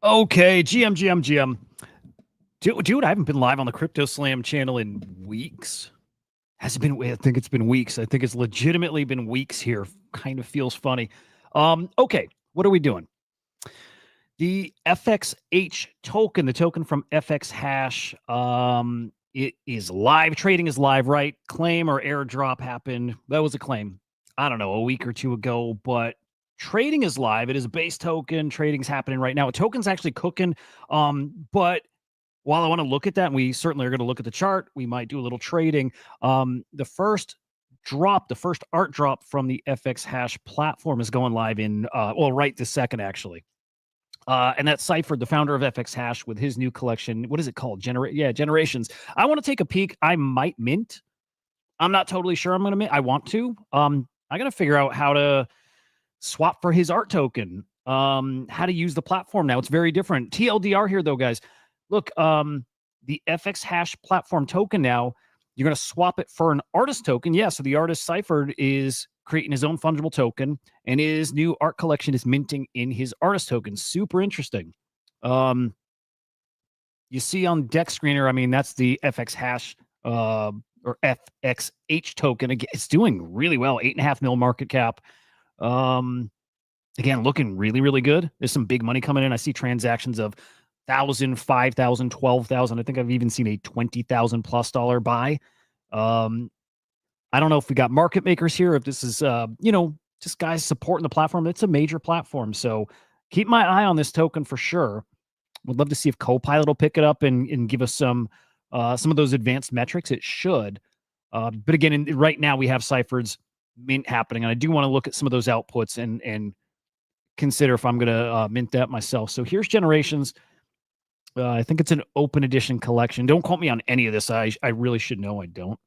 Okay, GM. Dude, I haven't been live on the Crypto Slam channel in weeks. Has it been? I think it's been weeks. I think it's legitimately been weeks here. Kind of feels funny. Okay, what are we doing? The FXH token, the token from FXHash, it is live. Trading is live, right? Claim or airdrop happened. That was a claim. I don't know, a week or two ago, but trading is live. It is a base token. Trading's happening right now. A token's actually cooking. But while I want to look at that, and we certainly are going to look at the chart, we might do a little trading. The first art drop from the FXHash platform is going live in, right this second, actually. And that's Ciphard, the founder of FXHash, with his new collection. What is it called? Generations. I want to take a peek. I might mint. I'm not totally sure I'm going to mint. I want to. I got to figure out how to swap for his art token. How to use the platform now. It's very different. TLDR here, though, guys. Look, the FXHash platform token now, you're going to swap it for an artist token. Yeah, so the artist Ciphard is creating his own fungible token, and his new art collection is minting in his artist token. Super interesting. You see on deck screener, I mean, that's the FXHash or FXH token. Again, it's doing really well. 8.5 mil market cap. Again, looking really, really good. There's some big money coming in. I see transactions of 1,000, 5,000, 12,000. I think I've even seen a $20,000+ buy. I don't know if we got market makers here, if this is, just guys supporting the platform. It's a major platform. So keep my eye on this token for sure. Would love to see if Copilot will pick it up and give us some of those advanced metrics. It should. But again, right now we have Ciphard's mint happening. And I do want to look at some of those outputs and consider if I'm going to mint that myself. So here's Generations. I think it's an open edition collection. Don't quote me on any of this. I really should know. I don't.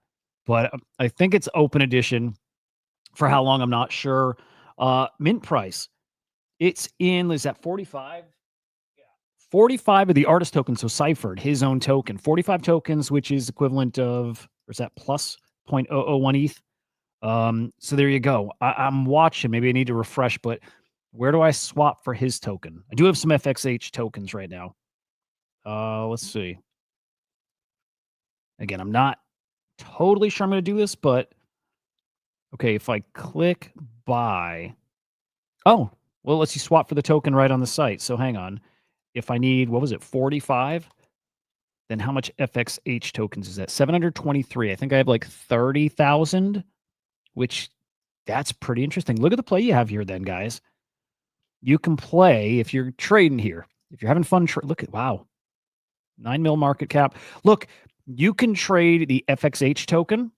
But I think it's open edition. For how long, I'm not sure. Mint price. It's in, is that 45? Yeah. 45 of the artist tokens. So Ciphard, his own token. 45 tokens, which is equivalent of, or is that plus 0.001 ETH? So there you go. I'm watching. Maybe I need to refresh, but where do I swap for his token? I do have some FXH tokens right now. Let's see. Again, I'm not totally sure I'm going to do this, but okay, if I click buy, well, let's see, swap for the token right on the site. So hang on. If I need, what was it, 45? Then how much FXH tokens is that? 723. I think I have like 30,000, which that's pretty interesting. Look at the play you have here then, guys. You can play if you're trading here. If you're having fun, look at, wow. 9 mil market cap. Look, you can trade the FXH token.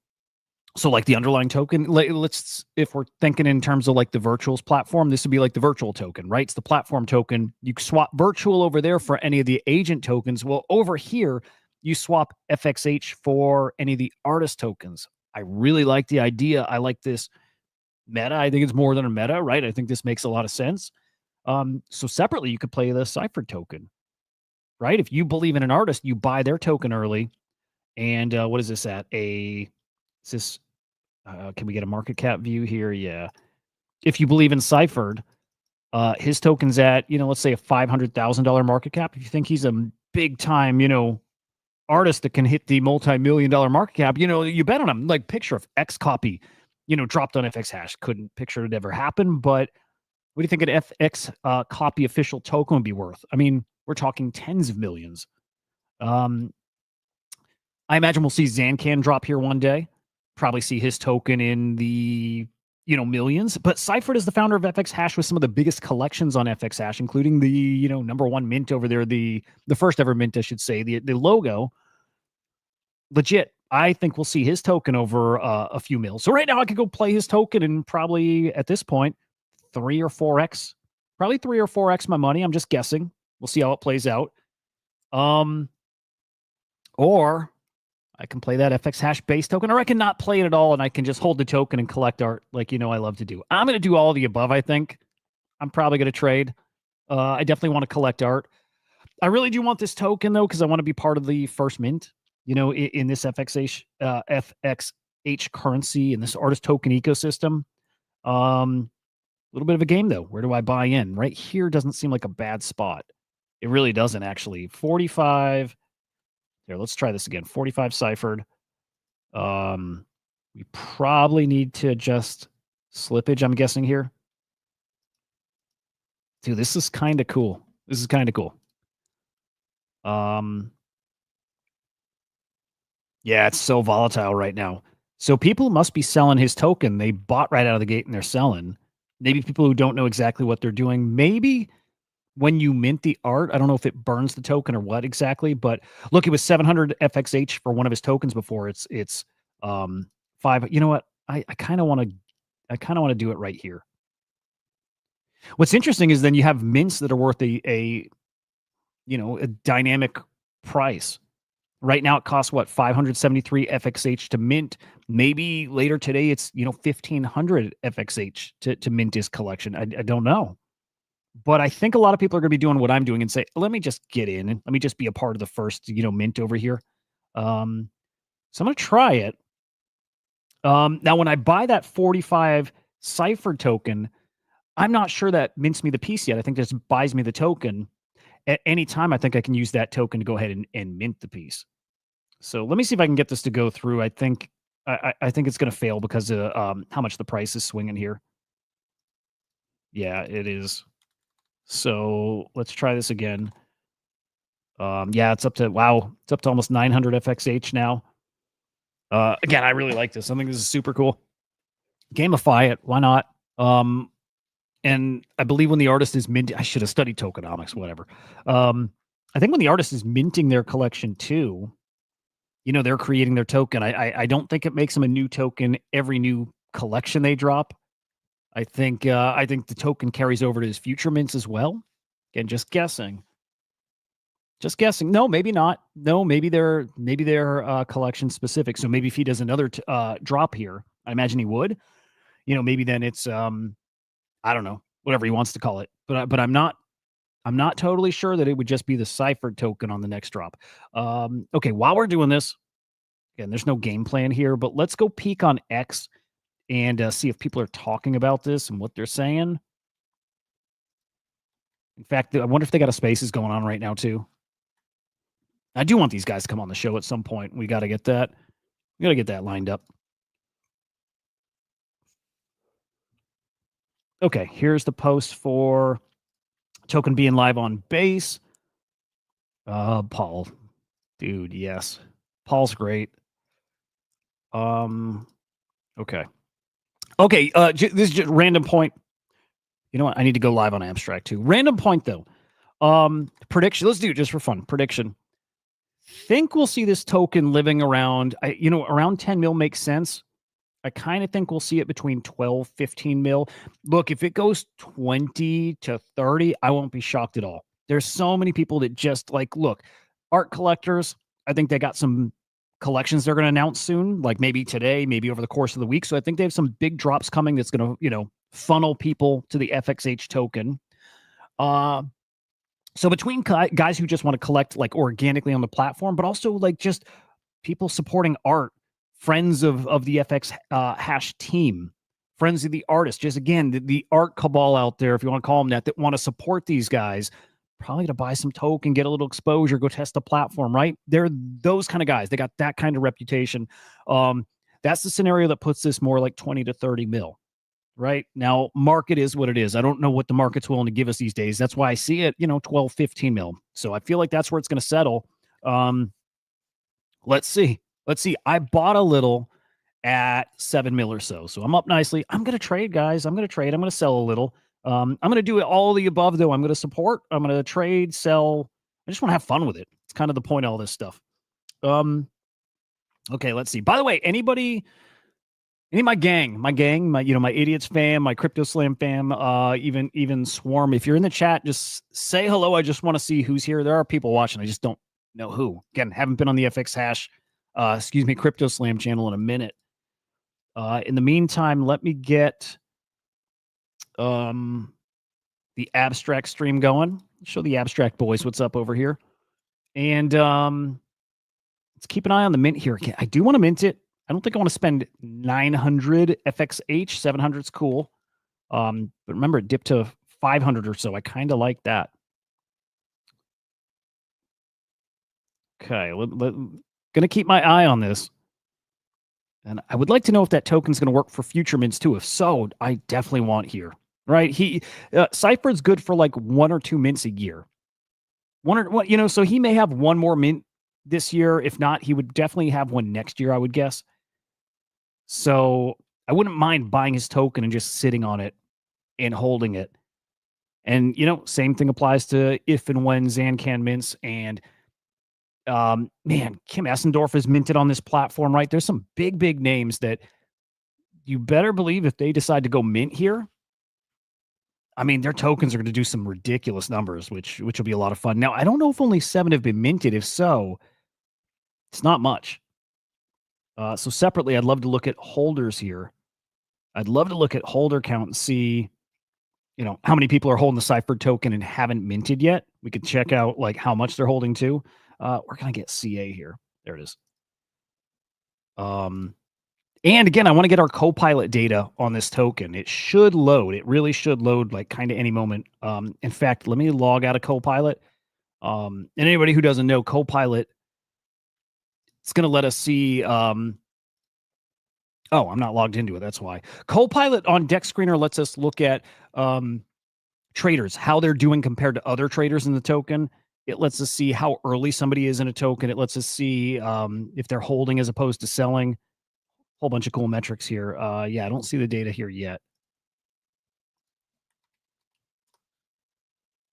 So like the underlying token, let's, if we're thinking in terms of like the virtuals platform, this would be like the virtual token, right? It's the platform token. You swap virtual over there for any of the agent tokens. Well, over here, you swap FXH for any of the artist tokens. I really like the idea. I like this meta. I think it's more than a meta, right? I think this makes a lot of sense. So separately, you could play the Ciphard token, right? If you believe in an artist, you buy their token early. And what is this at? Is this, can we get a market cap view here? Yeah. If you believe in Ciphard, his token's at, let's say a $500,000 market cap. If you think he's a big time, artist that can hit the multi-million-dollar market cap, you bet on him. Like picture of X copy, dropped on FXHash. Couldn't picture it ever happen, but what do you think an FX copy official token would be worth? I mean, we're talking tens of millions. I imagine we'll see Zancan drop here one day. Probably see his token in the millions. But Ciphard is the founder of FXHash with some of the biggest collections on FXHash, including the #1 mint over there, the first ever mint, I should say. The logo, legit. I think we'll see his token over a few mils. So right now I could go play his token and probably at this point 3 or 4x, probably 3 or 4x my money. I'm just guessing. We'll see how it plays out. Or I can play that FXHash base token, or I can not play it at all, and I can just hold the token and collect art like I love to do. I'm going to do all of the above, I think. I'm probably going to trade. I definitely want to collect art. I really do want this token, though, because I want to be part of the first mint, in this FXH currency, in this artist token ecosystem. A little bit of a game, though. Where do I buy in? Right here doesn't seem like a bad spot. It really doesn't actually. 45. Here, let's try this again. 45 ciphered. We probably need to adjust slippage, I'm guessing here. Dude, this is kind of cool. This is kind of cool. Yeah, it's so volatile right now. So people must be selling his token. They bought right out of the gate and they're selling. Maybe people who don't know exactly what they're doing. Maybe when you mint the art, I don't know if it burns the token or what exactly, but look, it was 700 FXH for one of his tokens before. It's 5. You know what? I kind of want to do it right here. What's interesting is then you have mints that are worth a dynamic price. Right now it costs what, 573 FXH to mint. Maybe later today it's 1500 FXH to mint his collection. I don't know. But I think a lot of people are going to be doing what I'm doing and say, let me just get in and let me just be a part of the first, mint over here. So I'm going to try it. Now, when I buy that 45 Ciphard token, I'm not sure that mints me the piece yet. I think this buys me the token. At any time, I think I can use that token to go ahead and mint the piece. So let me see if I can get this to go through. I think it's going to fail because of how much the price is swinging here. Yeah, it is. So let's try this again. Yeah, it's up to almost 900 FXH now. Again, I really like this. I think this is super cool. Gamify it. Why not? And I believe when the artist is minting, I should have studied tokenomics, whatever. I think when the artist is minting their collection too, they're creating their token. I don't think it makes them a new token every new collection they drop. I think the token carries over to his future mints as well. Again, just guessing. Just guessing. No, maybe not. No, maybe they're collection specific. So maybe if he does another drop here, I imagine he would. Maybe then it's I don't know, whatever he wants to call it. But I'm not totally sure that it would just be the Ciphard token on the next drop. Okay, while we're doing this, again, there's no game plan here, but let's go peek on X and see if people are talking about this and what they're saying. In fact, I wonder if they got a Spaces going on right now too. I do want these guys to come on the show at some point. We got to get that. We got to get that lined up. Okay, here's the post for token being live on base. Paul, dude, yes, Paul's great. Okay. This is just random point. You know what? I need to go live on Abstract too. Random point though. Prediction. Let's do it just for fun. Prediction. Think we'll see this token living around, around 10 mil makes sense. I kind of think we'll see it between 12, 15 mil. Look, if it goes 20 to 30, I won't be shocked at all. There's so many people that just look, art collectors, I think they got some collections they're going to announce soon, like maybe today, maybe over the course of the week. So I think they have some big drops coming that's going to, funnel people to the FXH token. So between guys who just want to collect organically on the platform, but also just people supporting art, friends of the FX hash team, friends of the artist, just again, the art cabal out there, if you want to call them that want to support these guys, probably to buy some token, get a little exposure, go test the platform, right? They're those kind of guys. They got that kind of reputation. That's the scenario that puts this more like 20 to 30 mil. Right now, market is what it is. I don't know what the market's willing to give us these days. That's why I see it, 12, 15 mil. So I feel like that's where it's going to settle. Let's see. I bought a little at 7 mil or so. So I'm up nicely. I'm going to trade, guys. I'm going to sell a little. I'm going to do all the above, though. I'm going to support. I'm going to trade, sell. I just want to have fun with it. It's kind of the point of all this stuff. Okay, let's see. By the way, my gang, my Idiots fam, my Crypto Slam fam, even Swarm. If you're in the chat, just say hello. I just want to see who's here. There are people watching. I just don't know who. Again, haven't been on the FXH, Crypto Slam channel in a minute. In the meantime, let me get the Abstract stream going. Show the Abstract boys what's up over here. And let's keep an eye on the mint here. I do want to mint it. I don't think I want to spend 900 FXH. 700 is cool. But remember, it dipped to 500 or so. I kind of like that. Okay, gonna keep my eye on this. And I would like to know if that token's gonna work for future mints too. If so, I definitely want here. Right? Ciphard's good for like 1 or 2 mints a year. So he may have one more mint this year. If not, he would definitely have one next year, I would guess. So I wouldn't mind buying his token and just sitting on it and holding it. And same thing applies to if and when Zancan mints. And man, Kim Essendorf is minted on this platform, right? There's some big names that you better believe if they decide to go mint here. I mean, their tokens are going to do some ridiculous numbers, which will be a lot of fun. Now, I don't know if only 7 have been minted. If so, it's not much. So separately, I'd love to look at holders here. I'd love to look at holder count and see, how many people are holding the Ciphard token and haven't minted yet. We could check out like how much they're holding too. We're gonna get CA here. There it is. And again, I want to get our Copilot data on this token. It should load. It really should load like kind of any moment. In fact, let me log out of Copilot. And anybody who doesn't know, Copilot, it's going to let us see. Oh, I'm not logged into it. That's why. Copilot on Deck Screener lets us look at traders, how they're doing compared to other traders in the token. It lets us see how early somebody is in a token. It lets us see if they're holding as opposed to selling. Whole bunch of cool metrics here. Yeah, I don't see the data here yet.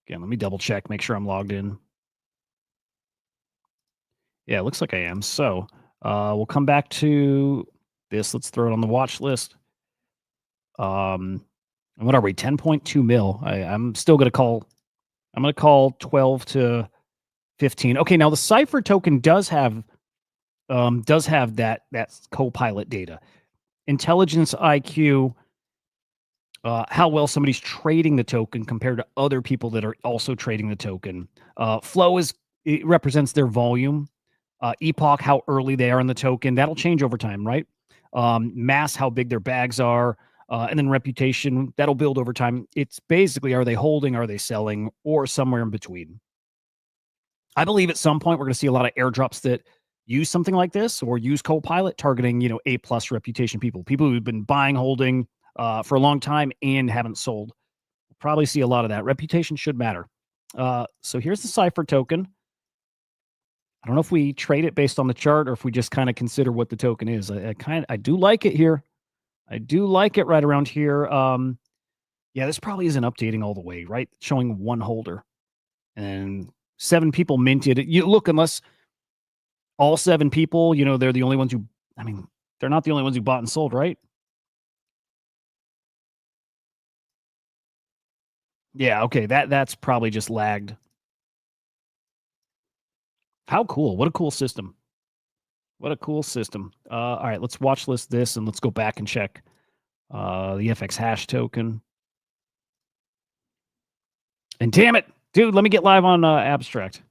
Again, let me double check, make sure I'm logged in. Yeah, it looks like I am. So we'll come back to this. Let's throw it on the watch list. What are we? 10.2 mil. I'm still going to call. I'm going to call 12 to 15. Okay, now the Ciphard token does have that Copilot data, intelligence IQ, how well somebody's trading the token compared to other people that are also trading the token. Flow it represents their volume. Epoch, how early they are in the token. That'll change over time, right? Mass, how big their bags are. And then reputation, that'll build over time. It's basically, are they holding, are they selling, or somewhere in between. I believe at some point we're going to see a lot of airdrops that use something like this or use Copilot targeting, A+ reputation people who've been buying, holding for a long time and haven't sold. We'll probably see a lot of that. Reputation should matter. So here's the Ciphard token. I don't know if we trade it based on the chart or if we just kind of consider what the token is. I do like it here. I do like it right around here. Yeah, this probably isn't updating all the way, right? Showing one holder and 7 people minted. You look, unless all 7 people, they're the only ones who, they're not the only ones who bought and sold, right? Yeah, okay, that's probably just lagged. How cool. What a cool system. What a cool system. All right, let's watch list this and let's go back and check the FXH token. And damn it, dude, let me get live on Abstract.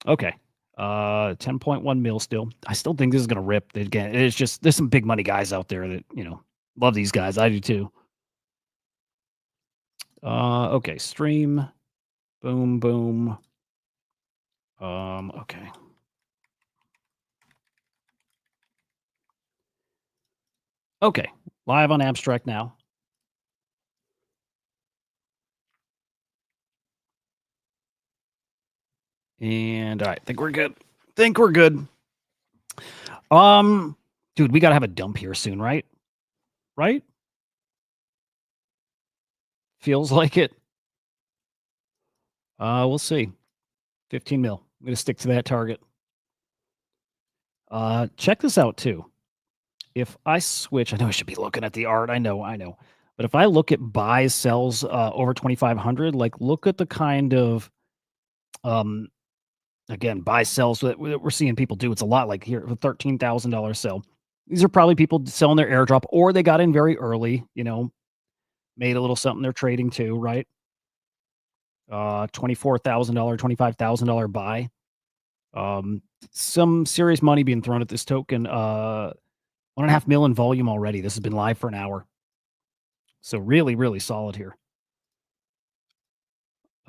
Okay. 10.1 mil still. I still think this is gonna rip. Again, it's just there's some big money guys out there that, love these guys. I do too. Okay, stream. Boom, boom. Okay. Okay, live on Abstract now. And all right, think we're good. Dude, we gotta have a dump here soon, right? Right? Feels like it. We'll see. 15 mil. I'm gonna stick to that target. Check this out too. If I switch, I know I should be looking at the art. I know. But if I look at buys, sells over 2,500, like look at the kind of again, buy sells that we're seeing people do. It's a lot like here, a $13,000 sell. These are probably people selling their airdrop, or they got in very early, made a little something they're trading to, right? $24,000, $25,000 buy. Some serious money being thrown at this token. 1.5 million volume already. This has been live for an hour. So really, really solid here.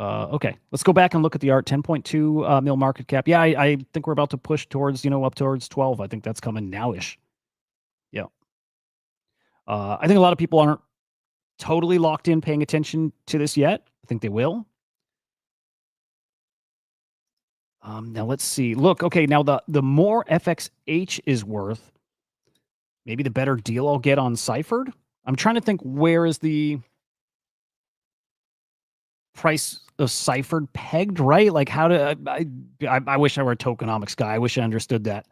Okay, let's go back and look at the art. 10.2 mil market cap. Yeah, I think we're about to push towards, up towards 12. I think that's coming nowish. Yeah. I think a lot of people aren't totally locked in paying attention to this yet. I think they will. Now let's see. Look, okay, now the more FXH is worth, maybe the better deal I'll get on Ciphard. I'm trying to think, where is the price of Ciphard pegged, right? Like, how do I wish I were a tokenomics guy. I wish I understood that.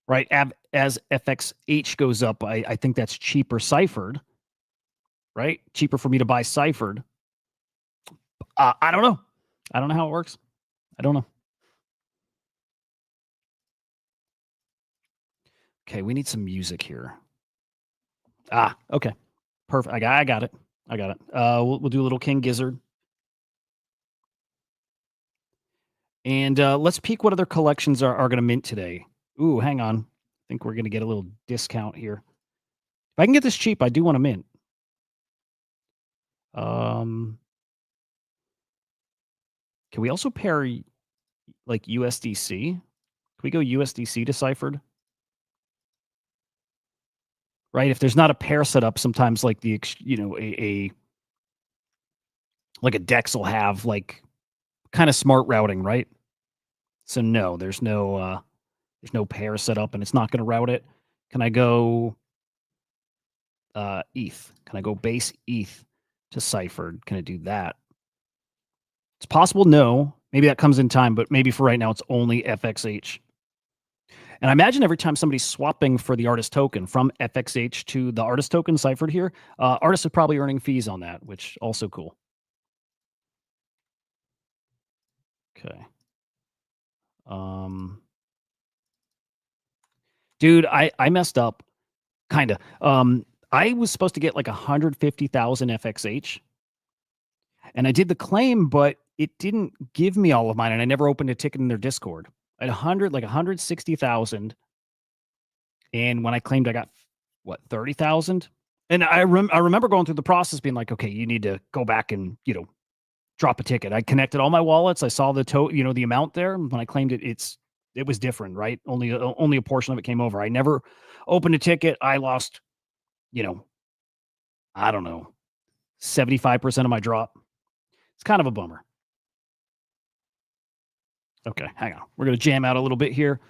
Right? As FXH goes up, I think that's cheaper Ciphard, right? Cheaper for me to buy Ciphard. I don't know. I don't know how it works. I don't know. Okay, we need some music here. Okay. Perfect. I got it. I got it. We'll do a little King Gizzard. And let's peek what other collections are going to mint today. Ooh, hang on. I think we're going to get a little discount here. If I can get this cheap, I do want to mint. Can we also pair like USDC? Can we go USDC to Ciphard? Right? If there's not a pair set up, sometimes like the like a DEX will have like kind of smart routing, right? So no, there's no pair set up, and it's not going to route it. Can I go ETH? Can I go base ETH to Ciphard? Can I do that? It's possible. No, maybe that comes in time, but maybe for right now, it's only FXH. And I imagine every time somebody's swapping for the artist token from FXH to the artist token Ciphard here, artists are probably earning fees on that, which also cool. Okay. Dude, I messed up, kind of. I was supposed to get like 150,000 FXH, and I did the claim, but it didn't give me all of mine, and I never opened a ticket in their Discord. At 160,000, and when I claimed, I got what, 30,000. And I remember going through the process, being like, okay, you need to go back and drop a ticket. I connected all my wallets. I saw the the amount there. When I claimed it, it was different, right? Only a portion of it came over. I never opened a ticket. I lost, I don't know, 75% of my drop. It's kind of a bummer. Okay, hang on. We're gonna jam out a little bit here.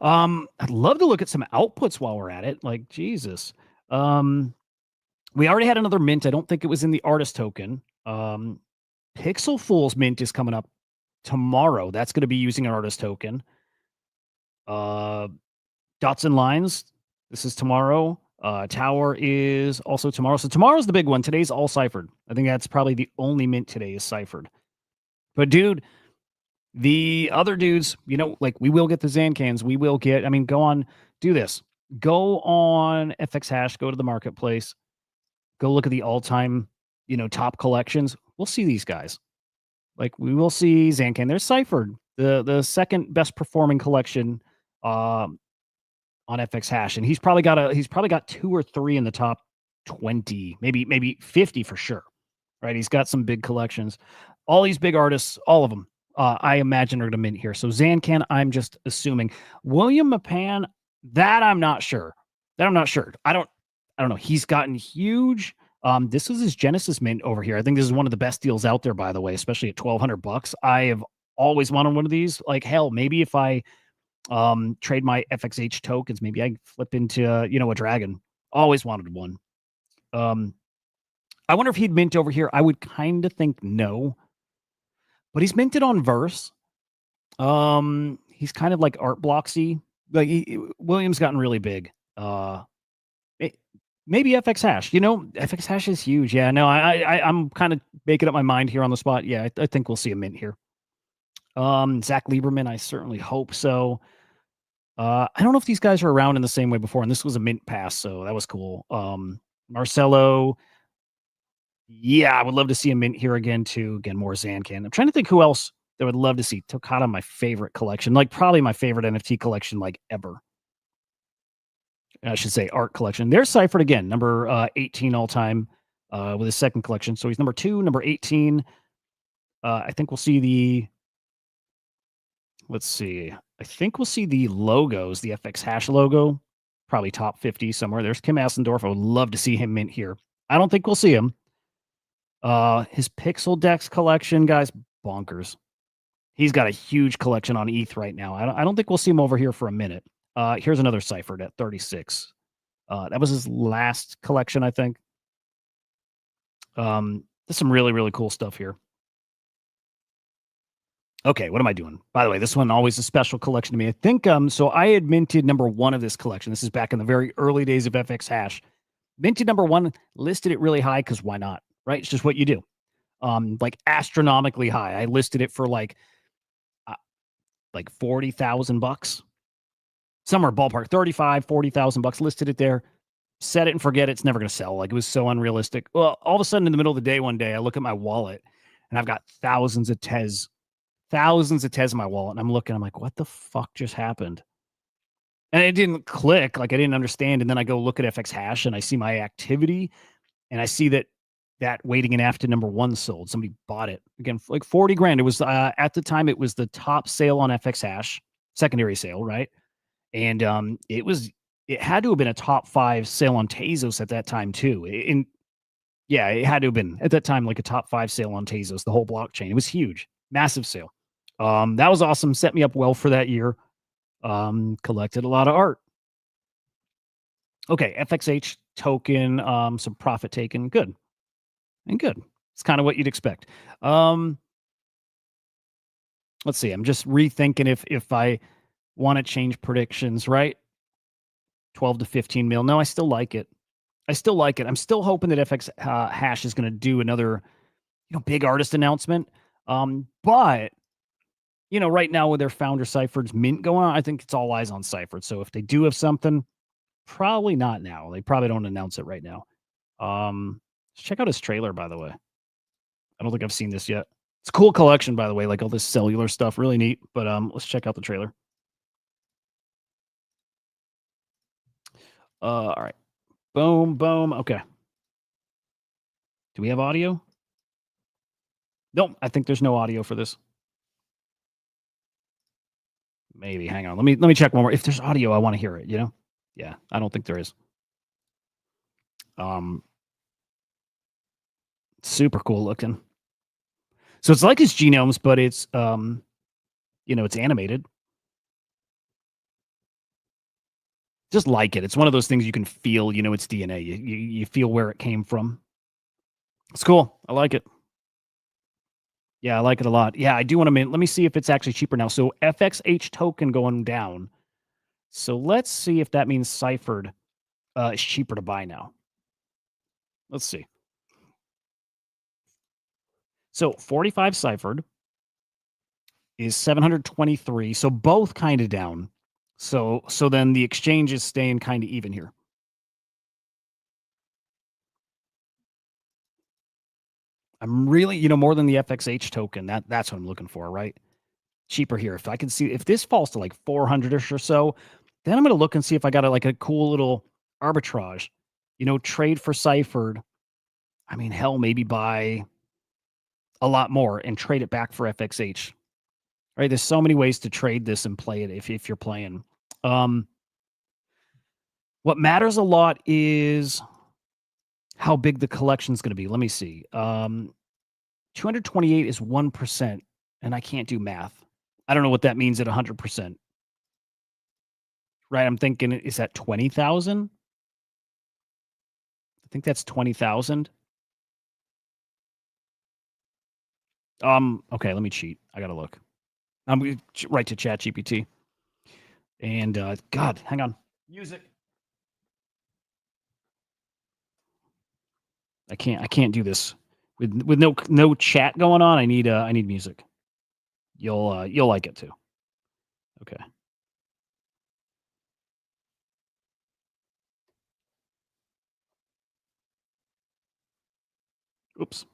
I'd love to look at some outputs while we're at it. Like, Jesus. We already had another mint. I don't think it was in the artist token. Pixel Fool's mint is coming up tomorrow. That's going to be using an artist token. Dots and Lines, this is tomorrow. Tower is also tomorrow. So tomorrow's the big one. Today's all Ciphard. I think that's probably the only mint today is Ciphard. But dude, the other dudes, like, we will get the Zancans. We will get, go on, do this. Go on FXH, go to the marketplace, go look at the all-time, top collections. We'll see these guys. Like, we will see Zancan. There's Ciphard, the second best performing collection on FXH, and he's probably got 2 or 3 in the top 20, maybe 50 for sure. Right? He's got some big collections. All these big artists, all of them, I imagine are going to mint here. So Zancan, I'm just assuming. William Mapan, that I'm not sure. I don't know. He's gotten huge. This is his Genesis mint over here. I think this is one of the best deals out there, by the way, especially at $1,200. I have always wanted one of these. Like, hell, maybe if I trade my FXH tokens, maybe I flip into a dragon. Always wanted one. I wonder if he'd mint over here. I would kind of think no, but he's minted on Verse. He's kind of like art blocksy. Like, William's gotten really big. Maybe FXH. FXH is huge. Yeah, no, I'm kind of making up my mind here on the spot. Yeah, I think we'll see a mint here. Zach Lieberman, I certainly hope so. I don't know if these guys are around in the same way before, and this was a mint pass, so that was cool. Marcelo, yeah, I would love to see a mint here again too. Again, more Zancan. I'm trying to think who else that would love to see. Tokata, my favorite collection, like probably my favorite NFT collection like ever. I should say art collection. There's Ciphard again, number 18 all time with his second collection. So he's number 2, number 18. I think we'll see the. Let's see. I think we'll see the logos, the FXH logo, probably top 50 somewhere. There's Kim Assendorf. I would love to see him mint here. I don't think we'll see him. His Pixel Dex collection, guys, bonkers. He's got a huge collection on ETH right now. I don't think we'll see him over here for a minute. Here's another Ciphard at 36. That was his last collection, I think. There's some really, really cool stuff here. Okay, what am I doing? By the way, this one always a special collection to me. I think so I had minted number 1 of this collection. This is back in the very early days of FXH. Minted number 1, listed it really high because why not? Right? It's just what you do. Like astronomically high. I listed it for like $40,000. Somewhere ballpark, 35, 40,000 bucks, listed it there. Set it and forget it. It's never going to sell. Like it was so unrealistic. Well, all of a sudden in the middle of the day one day, I look at my wallet and I've got thousands of TES in my wallet. And I'm looking, I'm like, what the fuck just happened? And it didn't click. Like I didn't understand. And then I go look at FXH and I see my activity and I see that waiting in after number 1 sold. Somebody bought it again, like 40 grand. It was at the time, it was the top sale on FXH, secondary sale, right? And it had to have been a top 5 sale on Tezos at that time too. Yeah, it had to have been at that time like a top 5 sale on Tezos, the whole blockchain. It was huge, massive sale. That was awesome. Set me up well for that year. Collected a lot of art. Okay, FXH token, some profit taken. Good. It's kind of what you'd expect. Let's see. I'm just rethinking if I want to change predictions, right? 12 to 15 mil. No, I still like it. I'm still hoping that FXH is going to do another, big artist announcement. But right now with their founder Ciphard's mint going on, I think it's all eyes on Ciphard. So if they do have something, probably not now. They probably don't announce it right now. Let's check out his trailer, by the way. I don't think I've seen this yet. It's a cool collection, by the way, like all this cellular stuff, really neat. But let's check out the trailer. All right. Boom, boom. Okay. Do we have audio? Nope. I think there's no audio for this. Maybe. Hang on. Let me check one more. If there's audio, I want to hear it, Yeah, I don't think there is. Super cool looking. So it's like his genomes, but it's it's animated. Just like it. It's one of those things you can feel, it's DNA. You feel where it came from. It's cool. I like it. Yeah, I like it a lot. Yeah, I do want to mint. Let me see if it's actually cheaper now. So FXH token going down. So let's see if that means Ciphard is cheaper to buy now. Let's see. So 45 Ciphard is 723. So both kind of down. So then the exchange is staying kind of even here. I'm really, more than the FXH token. That's what I'm looking for, right? Cheaper here. If I can see, if this falls to like 400ish or so, then I'm going to look and see if I got a cool little arbitrage, trade for Ciphard. I mean, hell, maybe buy a lot more and trade it back for FXH. Right? There's so many ways to trade this and play it if you're playing. What matters a lot is how big the collection is going to be. Let me see. 228 is 1%, and I can't do math. I don't know what that means at 100%. Right? I'm thinking, is that 20,000? I think that's 20,000. Okay, let me cheat. I gotta look. I'm gonna write to ChatGPT. And God, hang on. Music. I can't do this with no chat going on. I need music. You'll like it too. Okay. Oops.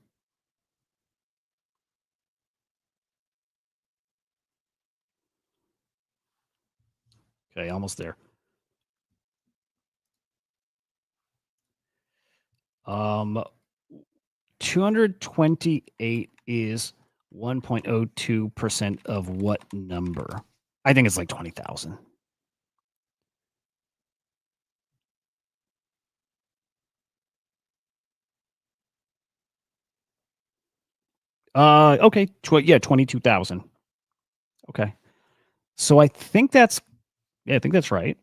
Okay, almost there. 228 is 1.02% of what number? I think it's like 20,000. Okay. 22,000. Okay. So I think that's right.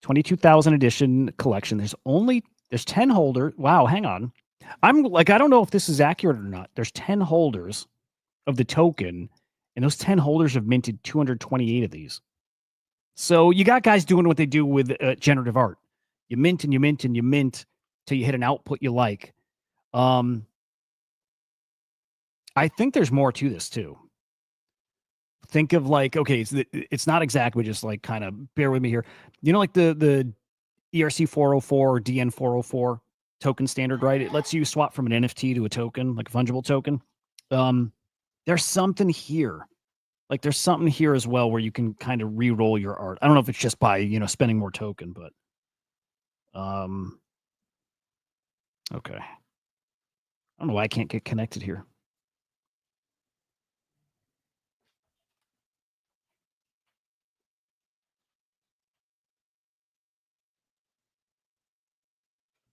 22,000 edition collection. There's 10 holders. Wow, hang on. I don't know if this is accurate or not. There's 10 holders of the token, and those 10 holders have minted 228 of these. So you got guys doing what they do with generative art. You mint and you mint and you mint till you hit an output you like. I think there's more to this too. Think of like, okay, it's not exactly just like kind of bear with me here. You know, like the ERC 404 or DN 404 token standard, right? It lets you swap from an NFT to a token, like a fungible token. There's something here. Like there's something here as well where you can kind of re-roll your art. I don't know if it's just by, spending more token, but okay. I don't know why I can't get connected here.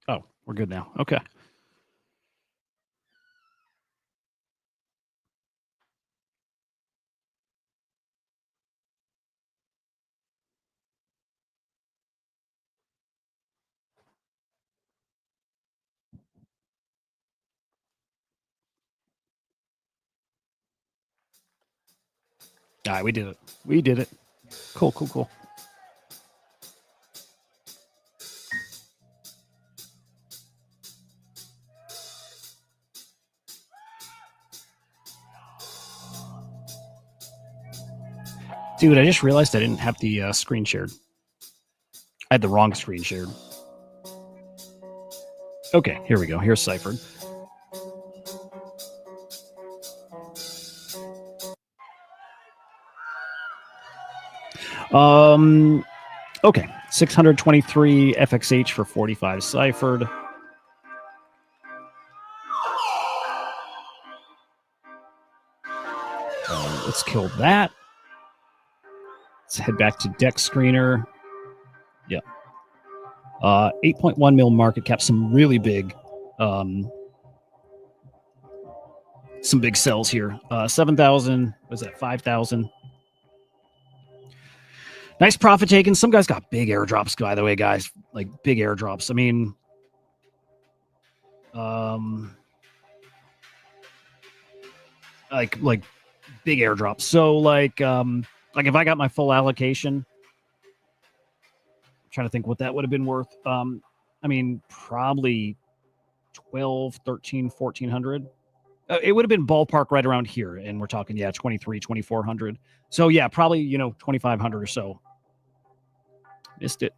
Oh, we're good now. Okay. All right, we did it. We did it. Cool. Dude, I just realized I didn't have the screen shared. I had the wrong screen shared. Okay, here we go. Here's Ciphard. Okay, 623 FXH for 45 Ciphard. Let's kill that. Let's head back to deck screener. Yeah. 8.1 mil market cap. Some really big, some big sells here. 7,000. Was that 5,000? Nice profit taken. Some guys got big airdrops, by the way, guys. Like big airdrops. I mean, like big airdrops. So like if I got my full allocation, I'm trying to think what that would have been worth. I mean, probably 12, 13, 1400. It would have been ballpark right around here. And we're talking, 23, 2400. So yeah, probably, 2,500 or so. Missed it.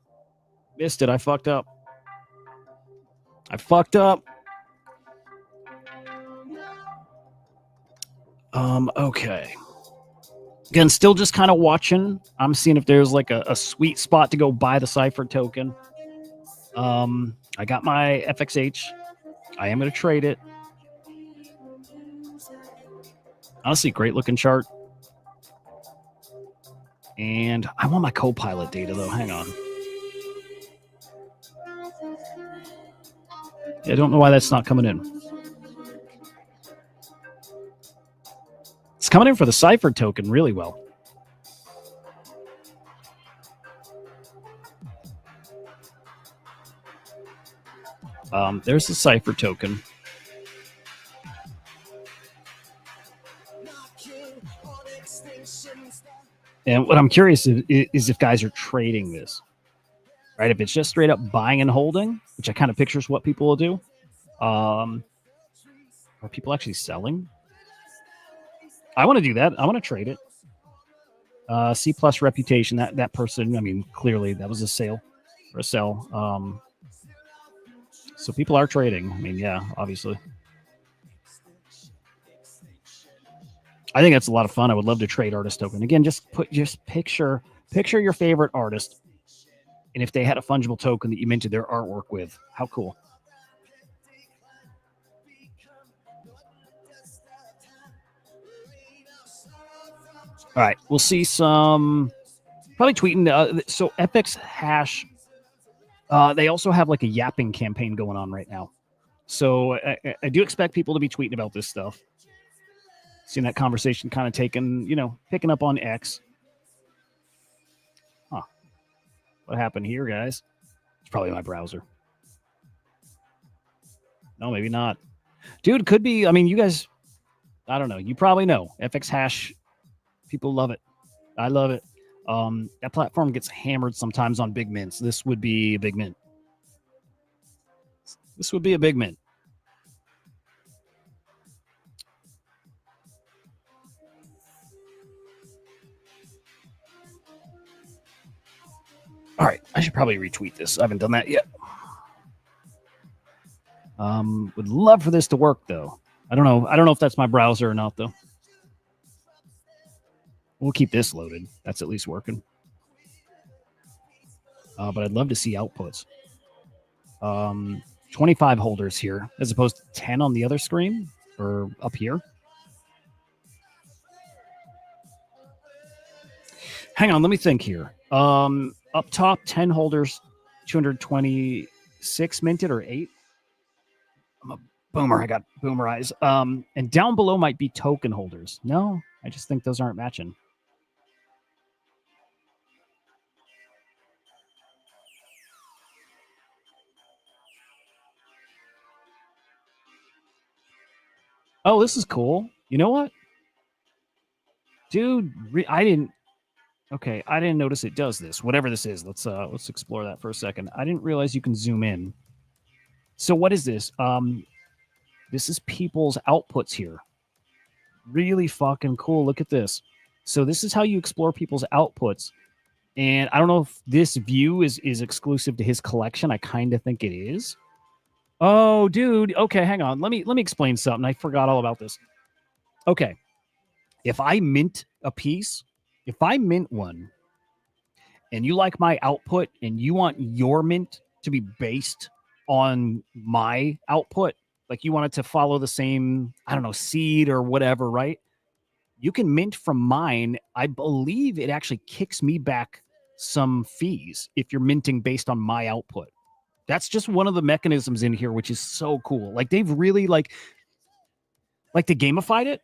I fucked up. Okay. Again, still just kind of watching. I'm seeing if there's like a sweet spot to go buy the Ciphard token. I got my FXH. I am going to trade it. Honestly, great looking chart. And I want my Copilot data though. Hang on. I don't know why that's not coming in. It's coming in for the Ciphard token really well. There's the Ciphard token. And what I'm curious is if guys are trading this, right? If it's just straight up buying and holding, which I kind of pictures what people will do. Are people actually selling? I want to do that. I want to trade it. C+ reputation. That person. I mean, clearly that was a sale or a sell. So people are trading. I mean, yeah, obviously. I think that's a lot of fun. I would love to trade artist token. Again, just picture your favorite artist, and if they had a fungible token that you minted their artwork with, how cool. All right, we'll see some probably tweeting. So FXH, they also have like a yapping campaign going on right now. So I do expect people to be tweeting about this stuff. Seeing that conversation kind of picking up on X. Huh. What happened here, guys? It's probably my browser. No, maybe not. Dude, could be. I mean, you guys, I don't know. You probably know. FXH, people love it. I love it. That platform gets hammered sometimes on big mints. This would be a big mint. This would be a big mint. All right, I should probably retweet this. I haven't done that yet. Would love for this to work though. I don't know if that's my browser or not though. We'll keep this loaded. That's at least working. But I'd love to see outputs. 25 holders here as opposed to 10 on the other screen or up here. Hang on, let me think here. Up top, 10 holders, 226 minted or 8. I'm a boomer. I got boomer eyes. And down below might be token holders. No, I just think those aren't matching. Oh, this is cool. You know what? Dude, I didn't notice it does this. Whatever this is, let's explore that for a second. I didn't realize you can zoom in. So what is this? This is people's outputs here. Really fucking cool. Look at this. So this is how you explore people's outputs. And I don't know if this view is exclusive to his collection. I kind of think it is. Oh, dude. Okay, hang on. Let me explain something. I forgot all about this. Okay. If I mint a piece, if I mint one and you like my output and you want your mint to be based on my output, like you want it to follow the same, I don't know, seed or whatever, right? You can mint from mine. I believe it actually kicks me back some fees if you're minting based on my output. That's just one of the mechanisms in here, which is so cool. Like they've really like they gamified it,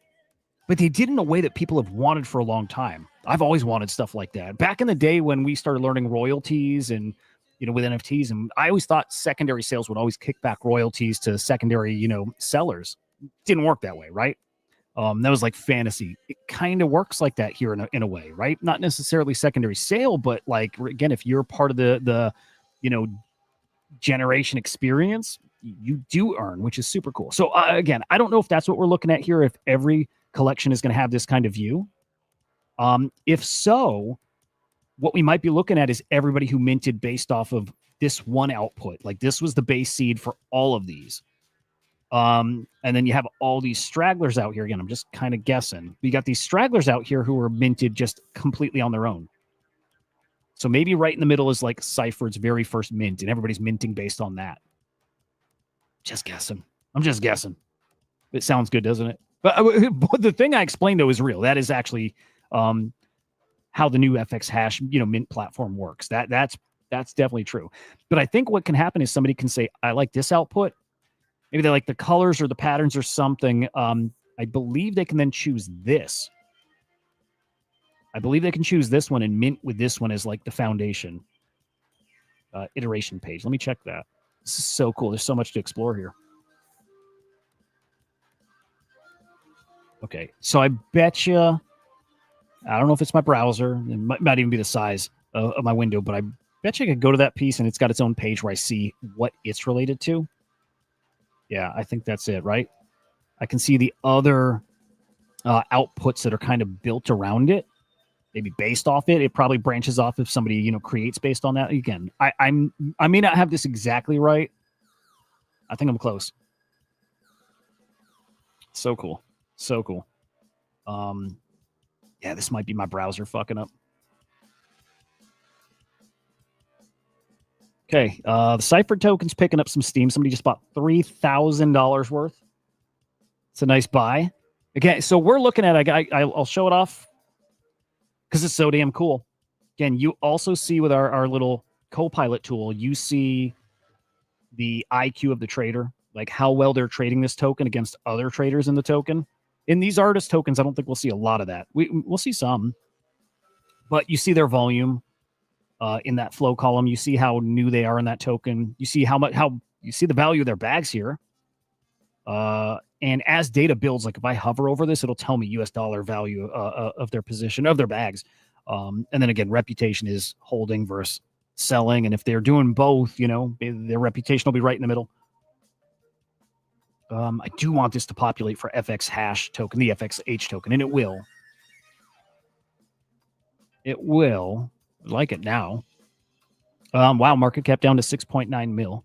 but they did it in a way that people have wanted for a long time. I've always wanted stuff like that. Back in the day when we started learning royalties and, with NFTs, and I always thought secondary sales would always kick back royalties to secondary, sellers. It didn't work that way, right? That was like fantasy. It kind of works like that here in a way, right? Not necessarily secondary sale, but like, again, if you're part of the generation experience, you do earn, which is super cool. So again, I don't know if that's what we're looking at here, if every collection is going to have this kind of view. If so, what we might be looking at is everybody who minted based off of this one output. Like this was the base seed for all of these. And then you have all these stragglers out here. Again, I'm just kind of guessing. You got these stragglers out here who are minted just completely on their own. So maybe right in the middle is like Ciphard's very first mint, and everybody's minting based on that. Just guessing. I'm just guessing. It sounds good, doesn't it? But the thing I explained, though, is real. That is actually how the new FXH, mint platform works. That's definitely true. But I think what can happen is somebody can say, I like this output. Maybe they like the colors or the patterns or something. I believe they can then choose this. I believe they can choose this one and mint with this one as like the foundation iteration page. Let me check that. This is so cool. There's so much to explore here. Okay, so I bet you, I don't know if it's my browser. It might even be the size of my window, but I bet you I could go to that piece and it's got its own page where I see what it's related to. Yeah, I think that's it, right? I can see the other outputs that are kind of built around it, maybe based off it. It probably branches off if somebody, creates based on that. Again, I may not have this exactly right. I think I'm close. So cool. So cool. Yeah, this might be my browser fucking up. Okay, the Ciphard token's picking up some steam. Somebody just bought $3,000 worth. It's a nice buy. Okay, so we're looking at, I'll show it off. because it's so damn cool. Again, you also see with our little Copilot tool, you see the IQ of the trader, like how well they're trading this token against other traders in the token. In these artist tokens, I don't think we'll see a lot of that. We'll see some, but you see their volume in that flow column. You see how new they are in that token. You see how you see the value of their bags here. And as data builds, like if I hover over this, it'll tell me US dollar value of their position, of their bags. And then again, reputation is holding versus selling. And if they're doing both, their reputation will be right in the middle. I do want this to populate for FXH token, the FXH token, and it will. It will. I like it now. Wow, market cap down to 6.9 mil.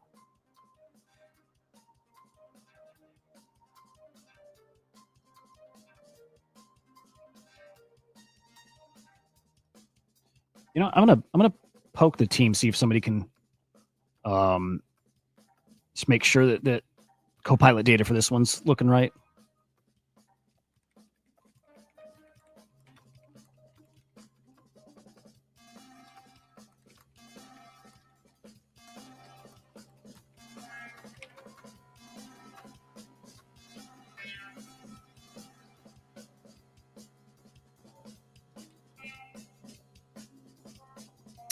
I'm gonna poke the team, see if somebody can just make sure that Copilot data for this one's looking right.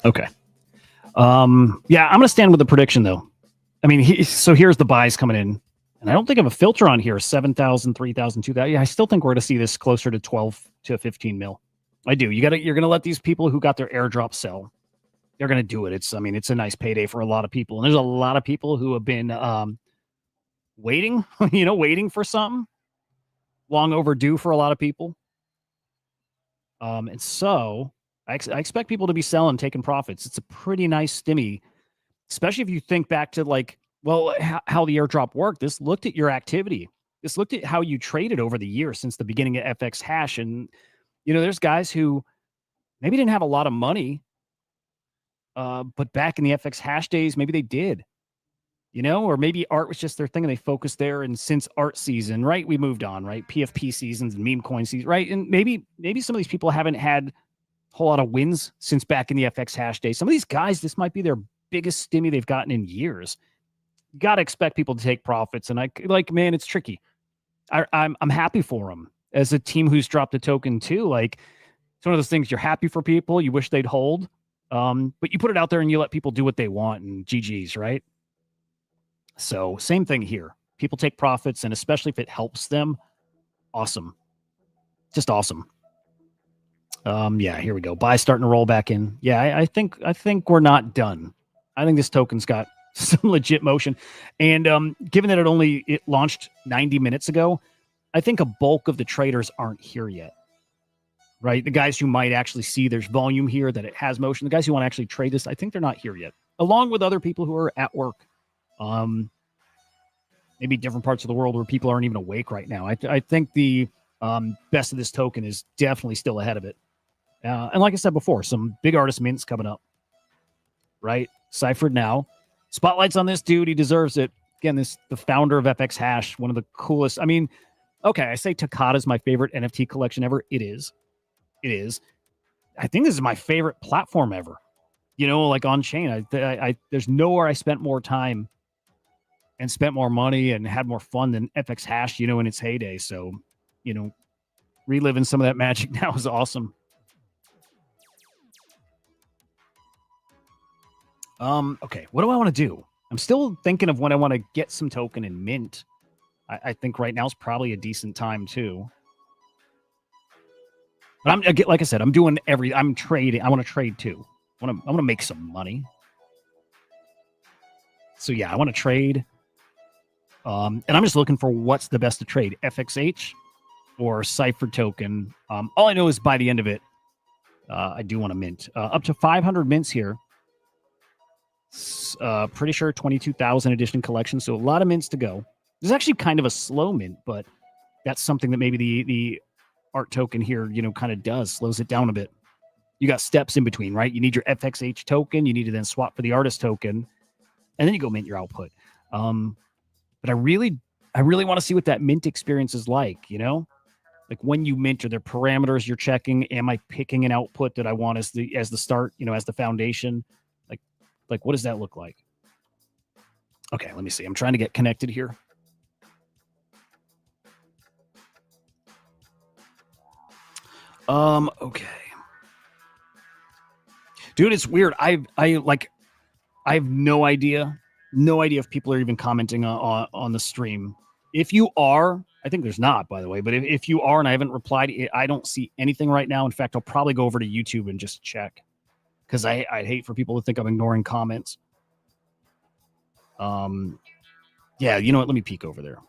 Okay. Yeah, I'm going to stand with the prediction, though. I mean, so here's the buys coming in. And I don't think I have a filter on here, 7,000, 3,000, 2,000. Yeah, I still think we're going to see this closer to 12 to 15 mil. I do. You're going to let these people who got their airdrop sell. They're going to do it. It's a nice payday for a lot of people. And there's a lot of people who have been waiting, waiting for something. Long overdue for a lot of people. And so I expect people to be selling, taking profits. It's a pretty nice stimmy, especially if you think back to how the airdrop worked. This looked at your activity. This looked at how you traded over the years since the beginning of FXH. And, there's guys who maybe didn't have a lot of money, but back in the FXH days, maybe they did, or maybe art was just their thing and they focused there. And since art season, right, we moved on, right? PFP seasons and meme coin seasons, right? And maybe some of these people haven't had a whole lot of wins since back in the FXH days. Some of these guys, this might be their biggest stimmy they've gotten in years. You got to expect people to take profits. And man, it's tricky. I'm happy for them as a team who's dropped a token too. Like, it's one of those things, you're happy for people. You wish they'd hold. But you put it out there and you let people do what they want, and GG's, right? So same thing here. People take profits, and especially if it helps them, awesome. Just awesome. Yeah, here we go. Buy starting to roll back in. Yeah, I think we're not done. I think this token's got some legit motion. And given that it launched 90 minutes ago, I think a bulk of the traders aren't here yet. Right? The guys who might actually see there's volume here, that it has motion, the guys who want to actually trade this, I think they're not here yet. Along with other people who are at work. Maybe different parts of the world where people aren't even awake right now. I think the best of this token is definitely still ahead of it. And like I said before, some big artist mints coming up. Right? Ciphard now. Spotlight's on this dude. He deserves it. Again, the founder of FXH, one of the coolest. I mean, okay, I say Takata's my favorite NFT collection ever. It is. I think this is my favorite platform ever. Like on chain. There's nowhere I spent more time and spent more money and had more fun than FXH, in its heyday. So, reliving some of that magic now is awesome. Okay, what do I want to do? I'm still thinking of when I want to get some token and mint. I think right now is probably a decent time too. But like I said, I'm trading. I want to trade too. I want to make some money. So yeah, I want to trade. And I'm just looking for what's the best to trade, FXH or Ciphard token. All I know is by the end of it, I do want to mint up to 500 mints here. Pretty sure 22,000 edition collection. So a lot of mints to go. This is actually kind of a slow mint, but that's something that maybe the art token here, kind of slows it down a bit. You got steps in between, right? You need your FXH token. You need to then swap for the artist token, and then you go mint your output. But I really want to see what that mint experience is like, Like when you mint, are there parameters you're checking? Am I picking an output that I want as the start, as the foundation? Like what does that look like? Okay, let me see. I'm trying to get connected here. Okay. Dude, it's weird. I have no idea. No idea if people are even commenting on the stream. If you are, I think there's not, by the way, but if you are and I haven't replied, I don't see anything right now. In fact, I'll probably go over to YouTube and just check because I'd hate for people to think I'm ignoring comments. Yeah, you know what? Let me peek over there.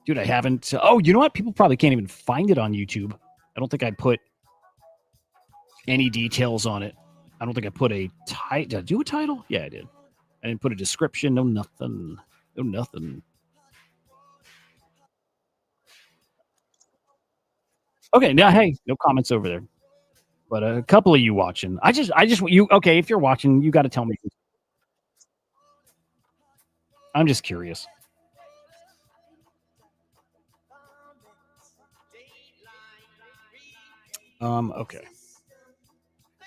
Dude, I haven't. Oh, you know what? People probably can't even find it on YouTube. I don't think I put any details on it. I don't think I put a title. Did I do a title? Yeah, I did. I didn't put a description. No, nothing. No, nothing. Okay, now, hey, no comments over there. But a couple of you watching. I just, you, okay, if you're watching, you got to tell me. I'm just curious. Okay.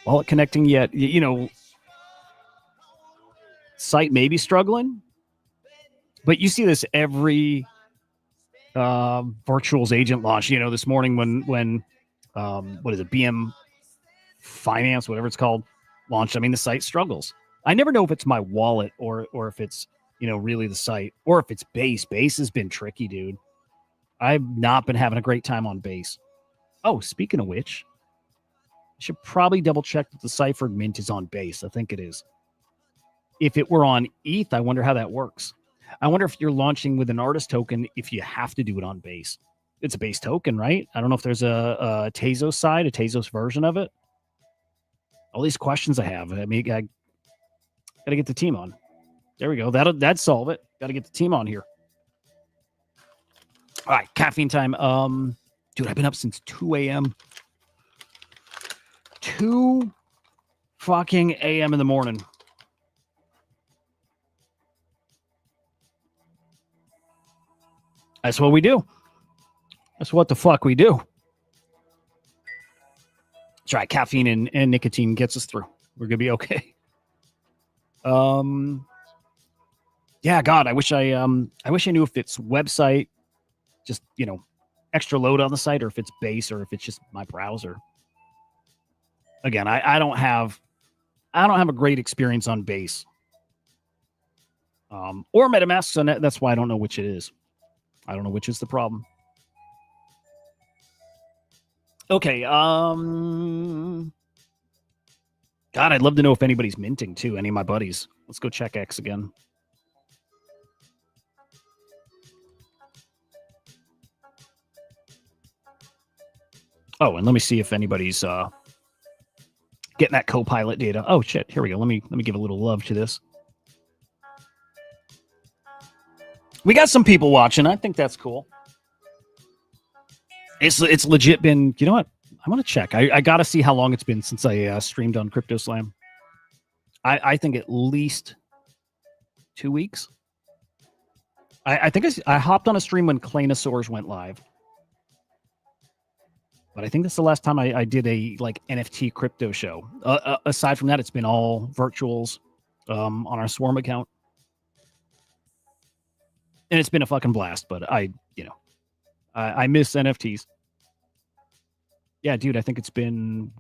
Wallet connecting yet, site may be struggling, but you see this every virtuals agent launch. This morning when what is it, BM Finance, whatever it's called, launched. I mean, the site struggles. I never know if it's my wallet or if it's really the site or if it's Base. Base has been tricky, dude. I've not been having a great time on Base. Oh, speaking of which, I should probably double check that the Ciphard mint is on Base. I think it is. If it were on ETH, I wonder how that works. I wonder if you're launching with an artist token, if you have to do it on Base. It's a Base token, right? I don't know if there's a Tezos side, a Tezos version of it. All these questions I have. I mean, I got to get the team on. There we go. That'd solve it. Got to get the team on here. All right, caffeine time. Dude, I've been up since 2 a.m. 2 fucking a.m. in the morning. That's what we do. That's what the fuck we do. That's right. Caffeine and nicotine gets us through. We're gonna be okay. Yeah, God, I wish I knew if it's website, just extra load on the site, or if it's Base, or if it's just my browser. Again, I don't have a great experience on Base. Or MetaMask, so that's why I don't know which it is. I don't know which is the problem. Okay. God, I'd love to know if anybody's minting too. Any of my buddies. Let's go check X again. Oh, and let me see if anybody's getting that Copilot data. Oh shit! Here we go. Let me give a little love to this. We got some people watching. I think that's cool. It's legit been. You know what? I want to check. I got to see how long it's been since I streamed on Crypto Slam. I think at least 2 weeks. I think I hopped on a stream when Claynosaurs went live. But I think that's the last time I did a NFT crypto show. Aside from that, it's been all virtuals on our Swarm account. And it's been a fucking blast, but I miss NFTs. Yeah, dude, I think it's been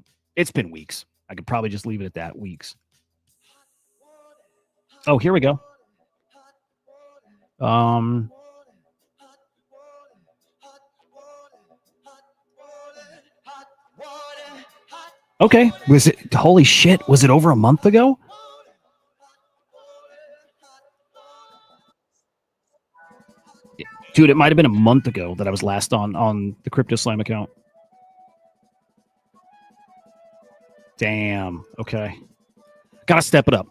weeks. I could probably just leave it at that, weeks. Oh, here we go. Okay. Was it, holy shit, was it over a month ago? Dude, it might have been a month ago that I was last on the Crypto Slam account. Damn. Okay. Gotta step it up.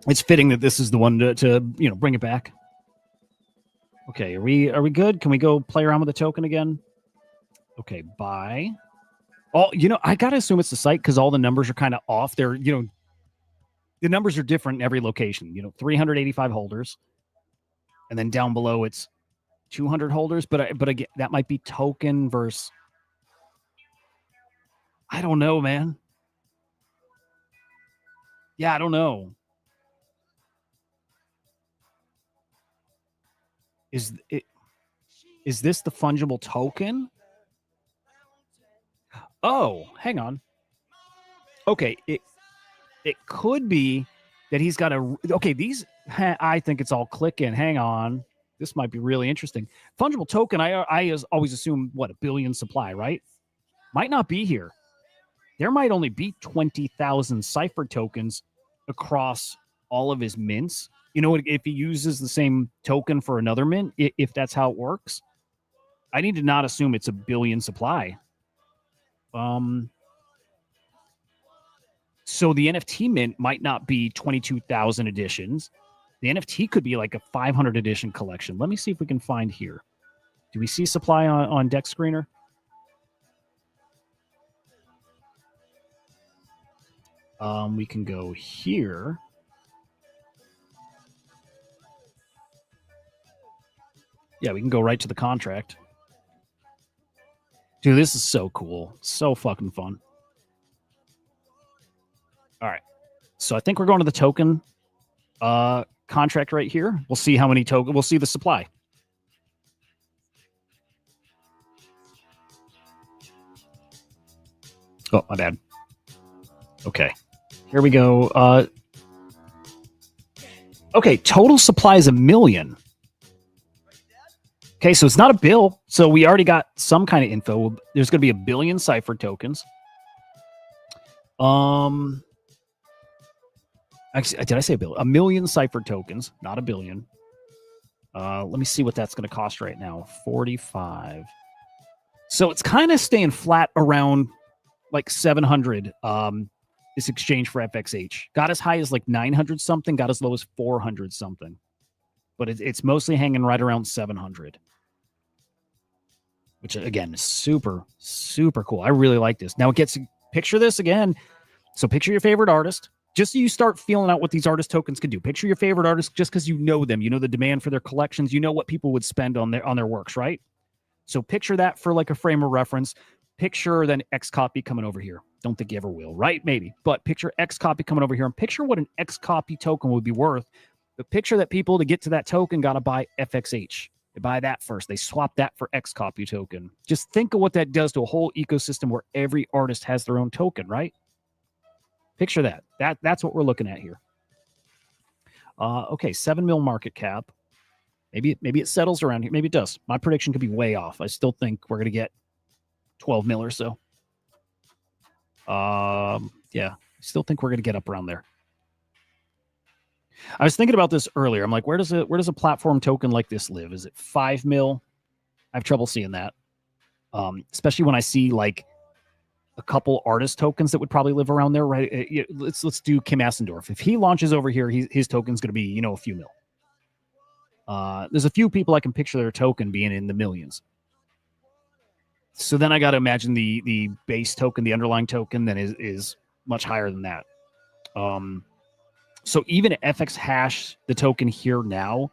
It's fitting that this is the one to bring it back. Okay, are we good? Can we go play around with the token again? Okay, buy. Oh, I gotta assume it's the site because all the numbers are kind of off. They're, the numbers are different in every location. 385 holders. And then down below, it's 200 holders. But again, that might be token versus... I don't know, man. Yeah, I don't know. Is this the fungible token? Oh, hang on. Okay, it could be that he's got a... Okay, these... I think it's all clicking. Hang on. This might be really interesting. Fungible token, I always assume, what, 1 billion supply, right? Might not be here. There might only be 20,000 Ciphard tokens across all of his mints. You know, if he uses the same token for another mint, if that's how it works, I need to not assume it's 1 billion supply. So the NFT mint might not be 22,000 editions. The NFT could be like a 500 edition collection. Let me see if we can find here. Do we see supply on Deck Screener? We can go here. Yeah, we can go right to the contract. Dude, this is so cool. So fucking fun. All right. So I think we're going to the token contract right here. We'll see how many token. We'll see the supply. Oh, my bad. Okay. Here we go. Okay, total supply is 1 million. Okay, so it's not a bill. So we already got some kind of info. There's going to be 1 billion Ciphard tokens. Actually, did I say a bill? 1 million Ciphard tokens, not 1 billion. Let me see what that's going to cost right now. 45. So it's kind of staying flat around like 700. This exchange for FXH got as high as like 900 something, got as low as 400 something, but it's mostly hanging right around 700, which again is super, super cool. I really like this. Now it gets, picture this again. So picture your favorite artist, just so you start feeling out what these artist tokens can do. Picture your favorite artist just because you know them, you know the demand for their collections, you know what people would spend on their works, right? So picture that for like a frame of reference. Picture then X copy coming over here. Don't think you ever will, right? Maybe. But picture X copy coming over here and picture what an X copy token would be worth. But picture that people to get to that token got to buy FXH. They buy that first. They swap that for X copy token. Just think of what that does to a whole ecosystem where every artist has their own token, right? Picture that. That's what we're looking at here. Okay, 7 mil market cap. Maybe it settles around here. Maybe it does. My prediction could be way off. I still think we're going to get 12 mil or so. Yeah, I still think we're going to get up around there. I was thinking about this earlier. I'm like, where does a platform token like this live? Is it 5 mil? I have trouble seeing that. Especially when I see like a couple artist tokens that would probably live around there, right? Let's do Kim Asendorf. If he launches over here, his token's going to be, you know, a few mil. There's a few people I can picture their token being in the millions. So then I got to imagine the base token, the underlying token, then is much higher than that. So even at FXH, the token here now,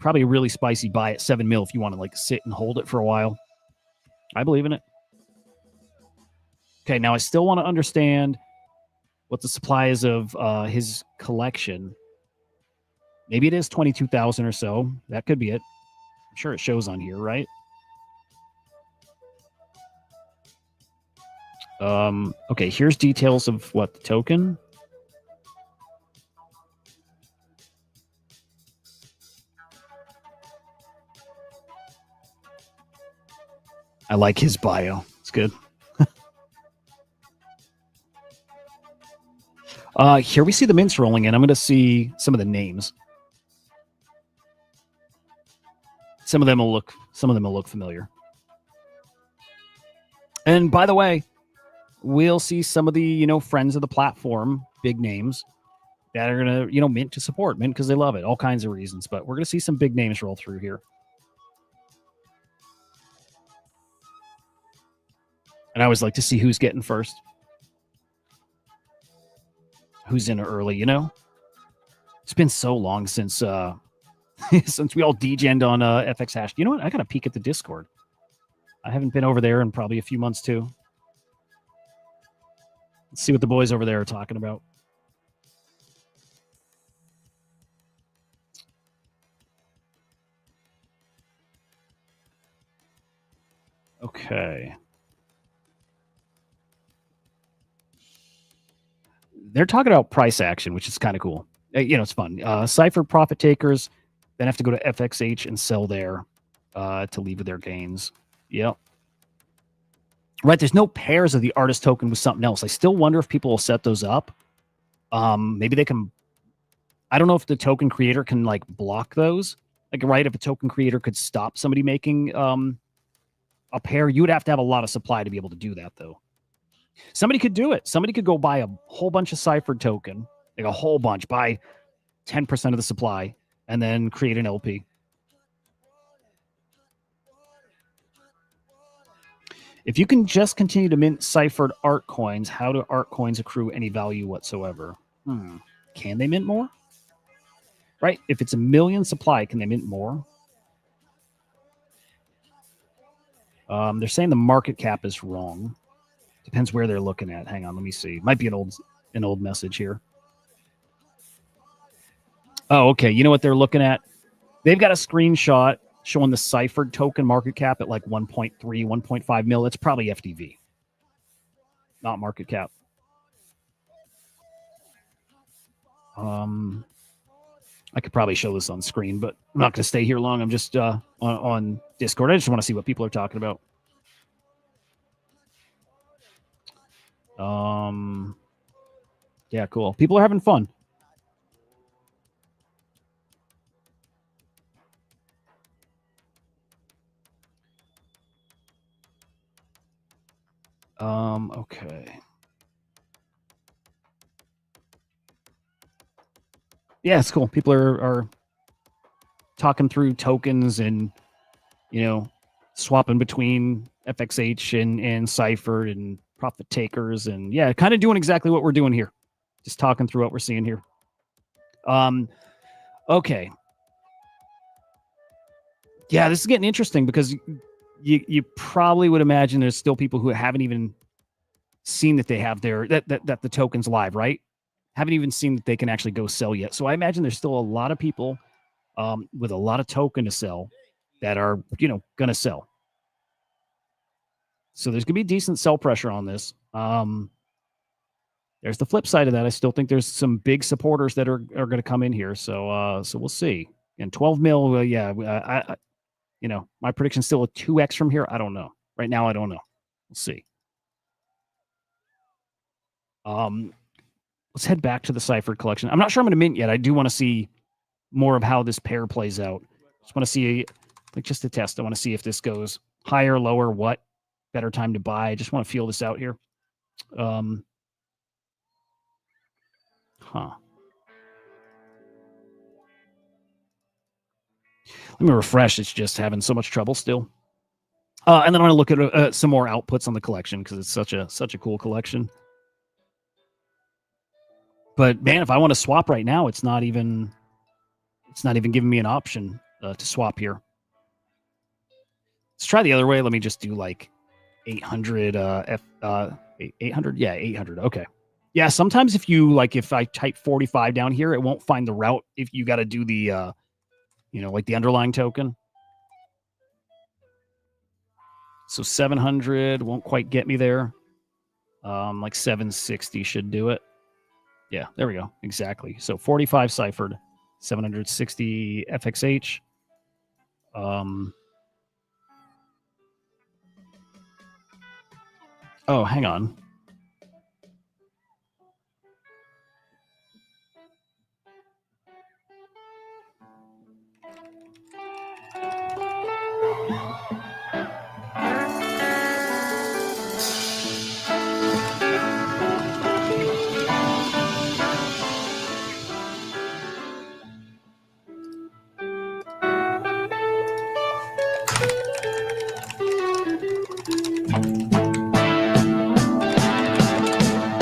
probably a really spicy buy at 7 mil if you want to like sit and hold it for a while. I believe in it. Okay, now I still want to understand what the supply is of his collection. Maybe it is 22,000 or so. That could be it. I'm sure it shows on here, right? Okay, here's details of what the token. I like his bio. It's good. Here we see the mints rolling in. I'm going to see some of the names. Some of them will look familiar. And by the way, we'll see some of the, you know, friends of the platform, big names that are going to, you know, mint to support, mint because they love it, all kinds of reasons. But we're going to see some big names roll through here. And I always like to see who's getting first. Who's in early, you know? It's been so long since since we all degened on FXH. You know what? I got to peek at the Discord. I haven't been over there in probably a few months too. Let's see what the boys over there are talking about. Okay. They're talking about price action, which is kind of cool. It's fun. Ciphard profit takers then have to go to FXH and sell there to leave with their gains. Yep. Right. There's no pairs of the artist token with something else. I still wonder if people will set those up. Maybe they can. I don't know if the token creator can like block those. Like, right, if a token creator could stop somebody making a pair, you would have to have a lot of supply to be able to do that, though. Somebody could do it. Somebody could go buy a whole bunch of Ciphard token, like a whole bunch, buy 10% of the supply, and then create an LP. If you can just continue to mint Ciphard art coins, how do art coins accrue any value whatsoever? Can they mint more? Right? If it's 1 million supply, can they mint more? They're saying the market cap is wrong. Depends where they're looking at. Hang on, let me see. Might be an old message here. Oh, okay. You know what they're looking at? They've got a screenshot showing the Ciphard token market cap at like 1.3, 1.5 mil. It's probably FDV, not market cap. I could probably show this on screen, but I'm not going to stay here long. I'm just on Discord. I just want to see what people are talking about. Yeah, cool. People are having fun. Okay. Yeah, it's cool. People are talking through tokens and, swapping between FXH and Ciphard and profit takers, and yeah, kind of doing exactly what we're doing here. Just talking through what we're seeing here. Okay. Yeah, this is getting interesting because you probably would imagine there's still people who haven't even seen that they have that the token's live, right? Haven't even seen that they can actually go sell yet. So I imagine there's still a lot of people with a lot of token to sell that are, going to sell. So there's going to be decent sell pressure on this. There's the flip side of that. I still think there's some big supporters that are going to come in here. So we'll see. And 12 mil, yeah, my prediction's still a 2x from here. I don't know. Right now, I don't know. We'll see. Let's head back to the Ciphard collection. I'm not sure I'm going to mint yet. I do want to see more of how this pair plays out. Just want to see, just to test. I want to see if this goes higher, lower, what better time to buy. I just want to feel this out here. Let me refresh. It's just having so much trouble still. And then I'm going to look at some more outputs on the collection because it's such a cool collection. But man, if I want to swap right now, it's not even giving me an option to swap here. Let's try the other way. Let me just do like 800 800. Yeah, 800. Okay. Yeah, sometimes if I type 45 down here, it won't find the route if you got to do the like the underlying token. So 700 won't quite get me there. Like 760 should do it. Yeah, there we go. Exactly. So 45 Ciphard, 760 FXH. Oh, hang on.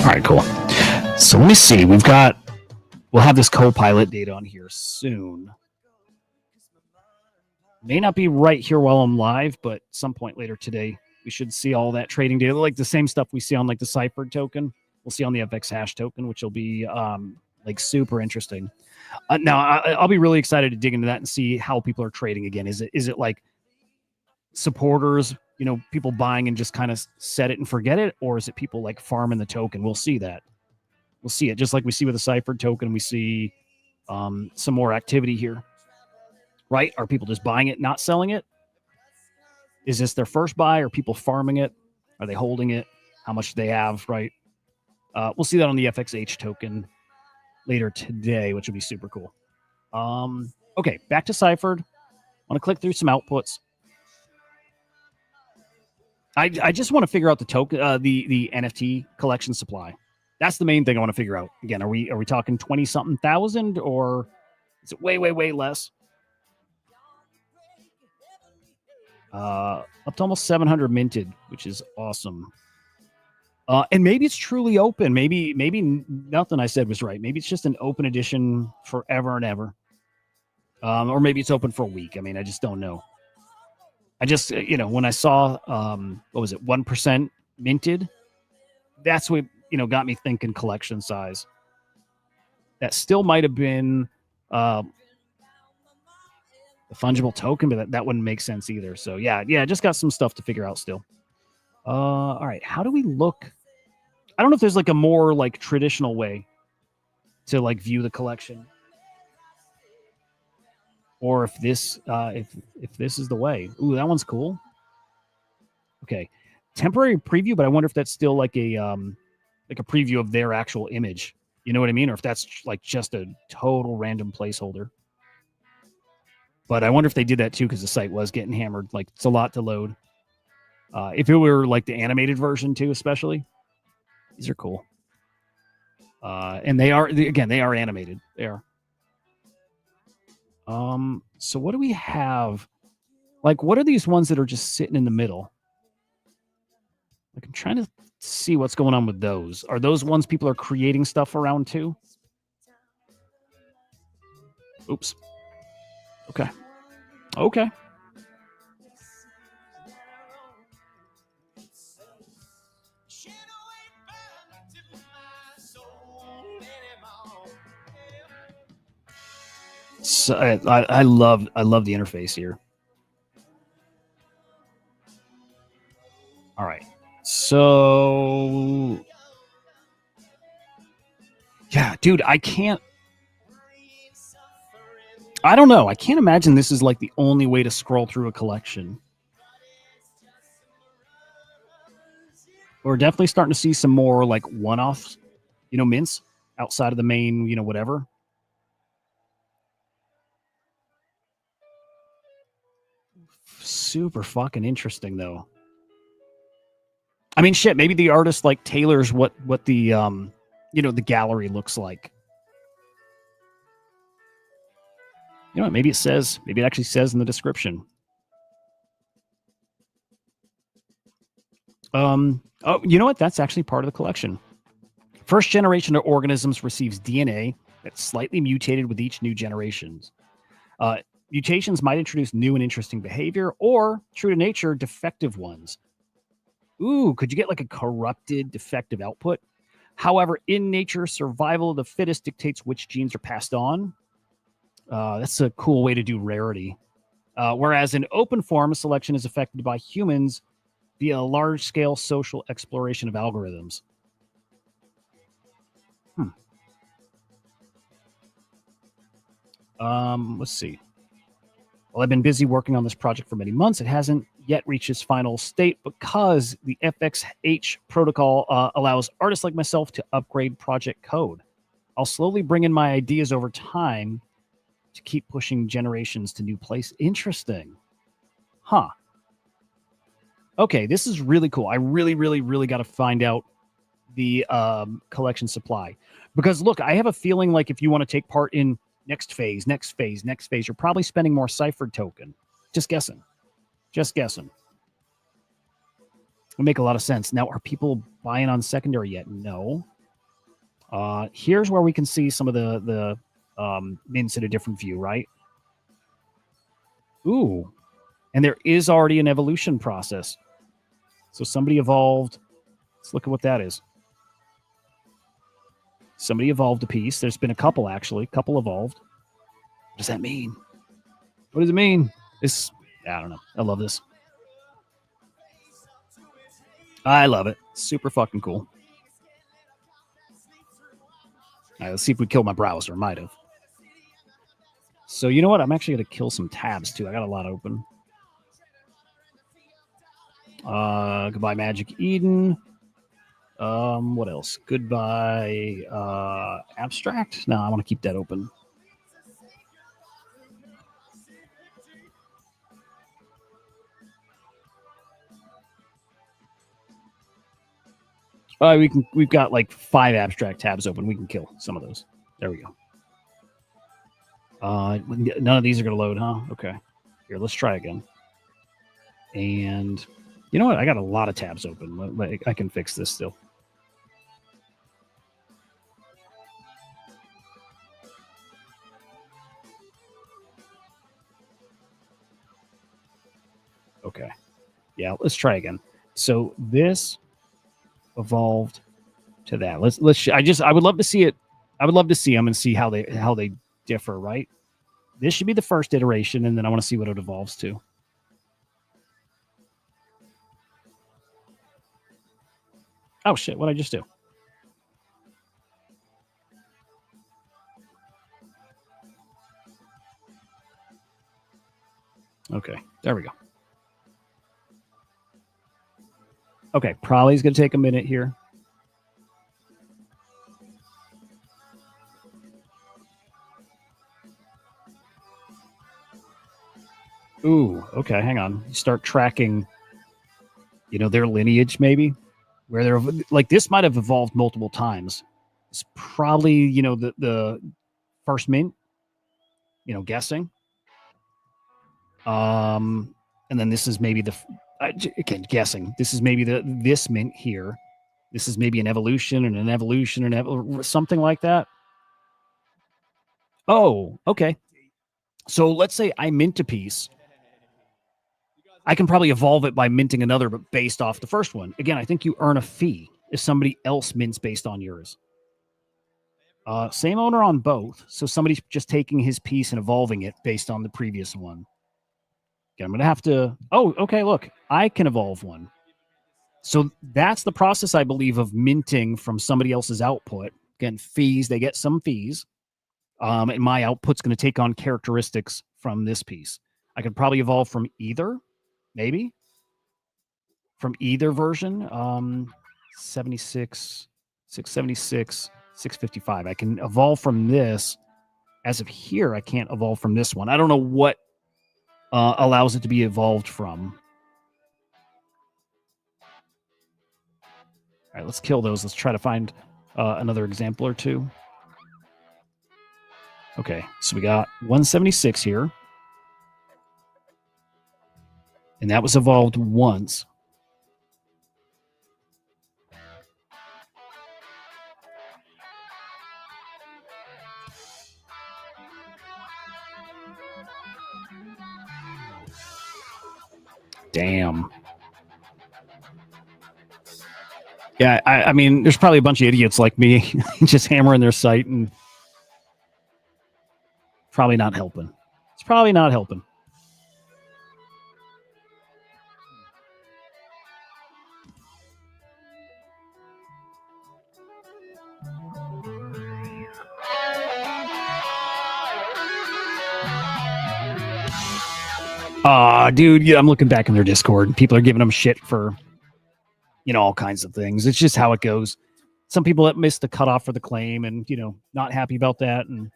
All right, cool. So let me see. We'll have this co-pilot data on here soon. May not be right here while I'm live, but some point later today, we should see all that trading data, like the same stuff we see on like the Ciphard token. We'll see on the FXH token, which will be like super interesting. Now, I'll be really excited to dig into that and see how people are trading again. Is it like supporters, people buying and just kind of set it and forget it, or is it people like farming the token? We'll see that. We'll see it just like we see with the Ciphard token. We see some more activity here, right? Are people just buying it, not selling it? Is this their first buy? Are people farming it? Are they holding it? How much do they have, right? We'll see that on the FXH token later today, which will be super cool. Okay, back to Ciphard. I want to click through some outputs. I just want to figure out the token, the NFT collection supply. That's the main thing I want to figure out. Again, are we talking 20-something thousand, or is it way, way, way less? Up to almost 700 minted, which is awesome. And maybe it's truly open. Maybe nothing I said was right. Maybe it's just an open edition forever and ever. Or maybe it's open for a week. I mean, I just don't know. I just, when I saw, what was it, 1% minted, that's what, got me thinking collection size. That still might have been a fungible token, but that wouldn't make sense either. So, yeah, just got some stuff to figure out still. All right, how do we look? I don't know if there's like a more like traditional way to like view the collection, or if this if this is the way. Ooh, that one's cool. Okay, temporary preview, but I wonder if that's still like a preview of their actual image. You know what I mean? Or if that's like just a total random placeholder. But I wonder if they did that too, because the site was getting hammered. Like, it's a lot to load. If it were like the animated version too, especially, these are cool. And they are, again, they are animated. They are. So what do we have? Like, what are these ones that are just sitting in the middle? Like, I'm trying to see what's going on with those. Are those ones people are creating stuff around too? Oops. Okay. So I love the interface here. All right. So yeah, dude, I don't know. I can't imagine this is like the only way to scroll through a collection. We're definitely starting to see some more like one-offs, mints outside of the main, whatever. Super fucking interesting though. I mean, shit, maybe the artist like tailors what the the gallery looks like. You know what? Maybe it actually says in the description. Oh, you know what? That's actually part of the collection. First generation of organisms receives DNA that's slightly mutated with each new generation. Mutations might introduce new and interesting behavior, or, true to nature, defective ones. Ooh, could you get like a corrupted, defective output? However, in nature, survival of the fittest dictates which genes are passed on. That's a cool way to do rarity. Whereas in open form, selection is affected by humans via large-scale social exploration of algorithms. Let's see. Well, I've been busy working on this project for many months. It hasn't yet reached its final state because the FXH protocol allows artists like myself to upgrade project code. I'll slowly bring in my ideas over time to keep pushing generations to new places. Interesting. Huh. Okay, this is really cool. I really, really, really got to find out the collection supply. Because, look, I have a feeling like if you want to take part in next phase, you're probably spending more Ciphard token. Just guessing. Would make a lot of sense. Now, are people buying on secondary yet? No. Here's where we can see some of the mints in a different view, right? Ooh. And there is already an evolution process. So somebody evolved. Let's look at what that is. Somebody evolved a piece. There's been a couple, actually. A couple evolved. What does that mean? What does it mean? I don't know. I love this. I love it. Super fucking cool. All right, let's see if we kill my browser. Might have. So you know what? I'm actually going to kill some tabs, too. I got a lot open. Goodbye, Magic Eden. What else? Goodbye, Abstract. No, I want to keep that open. We've got like 5 Abstract tabs open. We can kill some of those. There we go. None of these are going to load, huh? Okay. Here, let's try again. And you know what? I got a lot of tabs open. I can fix this still. Okay. Yeah, let's try again. So this evolved to that. I would love to see it. I would love to see them and see how they differ, right? This should be the first iteration, and then I want to see what it evolves to. Oh shit, what'd I just do? Okay, there we go. Okay, probably is going to take a minute here. Ooh, okay, hang on. You start tracking, their lineage maybe, where they're like this might have evolved multiple times. It's probably, the first mint, guessing. And then this is maybe again, guessing. This is maybe this mint here. This is maybe an evolution and an evolution and something like that. Oh, okay. So let's say I mint a piece. I can probably evolve it by minting another, but based off the first one. Again, I think you earn a fee if somebody else mints based on yours. Same owner on both. So somebody's just taking his piece and evolving it based on the previous one. Okay, I'm going to have to... Oh, okay, look. I can evolve one. So that's the process, I believe, of minting from somebody else's output. Again, fees. They get some fees. And my output's going to take on characteristics from this piece. I could probably evolve from either, maybe. From either version. 76, 676, 655. I can evolve from this. As of here, I can't evolve from this one. I don't know what allows it to be evolved from. All right, let's kill those. Let's try to find another example or two. Okay, so we got 176 here. And that was evolved once. Damn. Yeah, I mean, there's probably a bunch of idiots like me just hammering their site and probably not helping. It's probably not helping. Dude, yeah, I'm looking back in their Discord and people are giving them shit for, all kinds of things. It's just how it goes. Some people that missed the cutoff for the claim and, not happy about that. And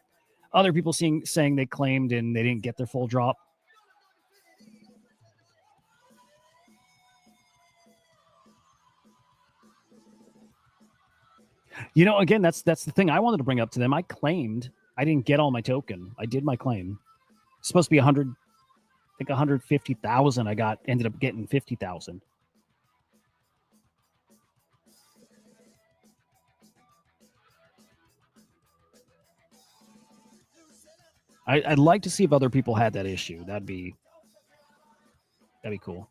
other people saying they claimed and they didn't get their full drop. Again, that's the thing I wanted to bring up to them. I claimed I didn't get all my token. I did my claim. It's supposed to be 100, I think 150,000. I ended up getting 50,000. I'd like to see if other people had that issue. That'd be That'd be cool.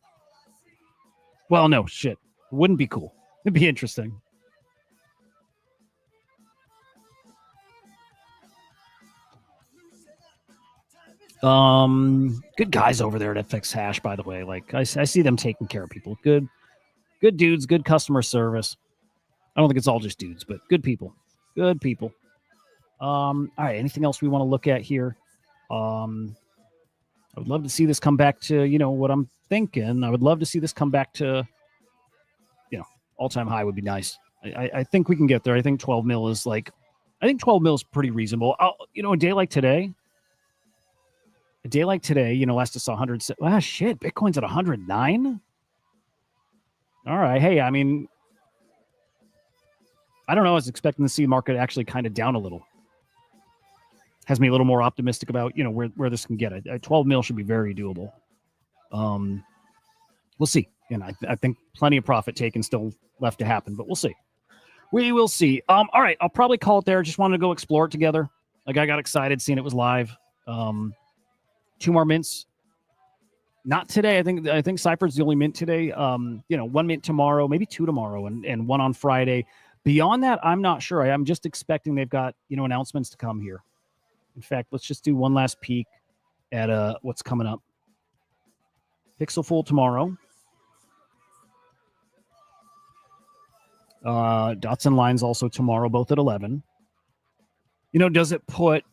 Well, no, shit. It wouldn't be cool. It'd be interesting. Good guys over there at FXH, by the way. Like I see them taking care of people. Good dudes, good customer service. I don't think it's all just dudes, but good people. Good people. All right, anything else we want to look at here? I would love to see this come back to, what I'm thinking. I would love to see this come back to, all-time high would be nice. I think we can get there. I think 12 mil is pretty reasonable. A day like today, last I saw 100. Shit, Bitcoin's at 109. All right. Hey, I mean, I don't know. I was expecting to see the market actually kind of down a little. Has me a little more optimistic about, where this can get. 12 mil should be very doable. We'll see. And I think plenty of profit taken still left to happen, but we'll see. We will see. All right. I'll probably call it there. Just wanted to go explore it together. Like I got excited seeing it was live. 2 more mints. Not today. I think Ciphard's the only mint today. 1 mint tomorrow, maybe 2 tomorrow, and 1 on Friday. Beyond that, I'm not sure. I'm just expecting they've got, announcements to come here. In fact, let's just do one last peek at what's coming up. Pixel Fool tomorrow. Dots and Lines also tomorrow, both at 11. Does it put...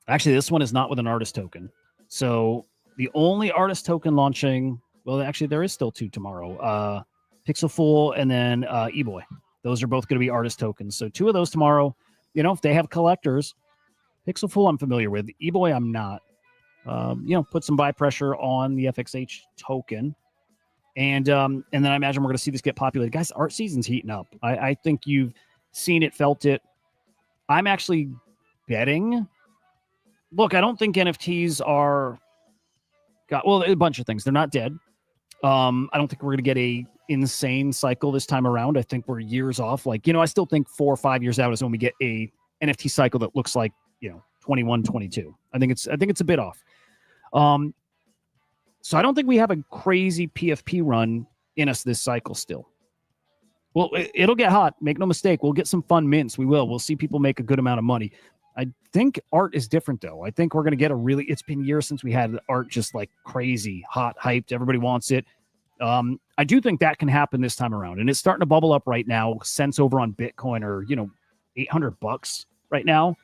Actually, this one is not with an artist token. So the only artist token launching... Well, actually, there is still 2 tomorrow. Pixel Fool and then eBoy. Those are both going to be artist tokens. So 2 of those tomorrow. If they have collectors, Pixel Fool I'm familiar with. eBoy I'm not. Put some buy pressure on the FXH token. And then I imagine we're going to see this get populated. Guys, art season's heating up. I think you've seen it, felt it. I'm actually betting. Look, I don't think NFTs are... a bunch of things. They're not dead. I don't think we're going to get a insane cycle this time around. I think we're years off. I still think 4 or 5 years out is when we get a NFT cycle that looks like, 21, 22. I think it's a bit off. So I don't think we have a crazy PFP run in us this cycle still. Well, it'll get hot. Make no mistake. We'll get some fun mints. We will. We'll see people make a good amount of money. I think art is different, though. I think we're going to get it's been years since we had art just like crazy, hot, hyped. Everybody wants it. I do think that can happen this time around. And it's starting to bubble up right now. Cents over on Bitcoin are, $800 right now.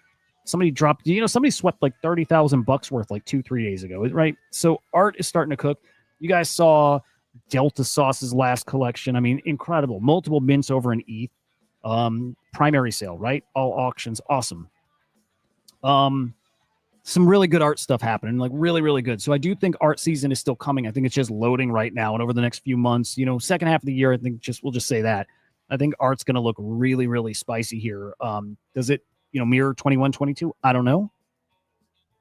Somebody dropped, somebody swept like $30,000 worth like 2-3 days ago, right? So art is starting to cook. You guys saw Delta Sauce's last collection. I mean, incredible. Multiple mints over in ETH. Primary sale, right? All auctions. Awesome. Some really good art stuff happening, like really, really good. So I do think art season is still coming. I think it's just loading right now. And over the next few months, second half of the year, I think we'll just say that. I think art's going to look really, really spicy here. Does it, mirror 21, 22? I don't know.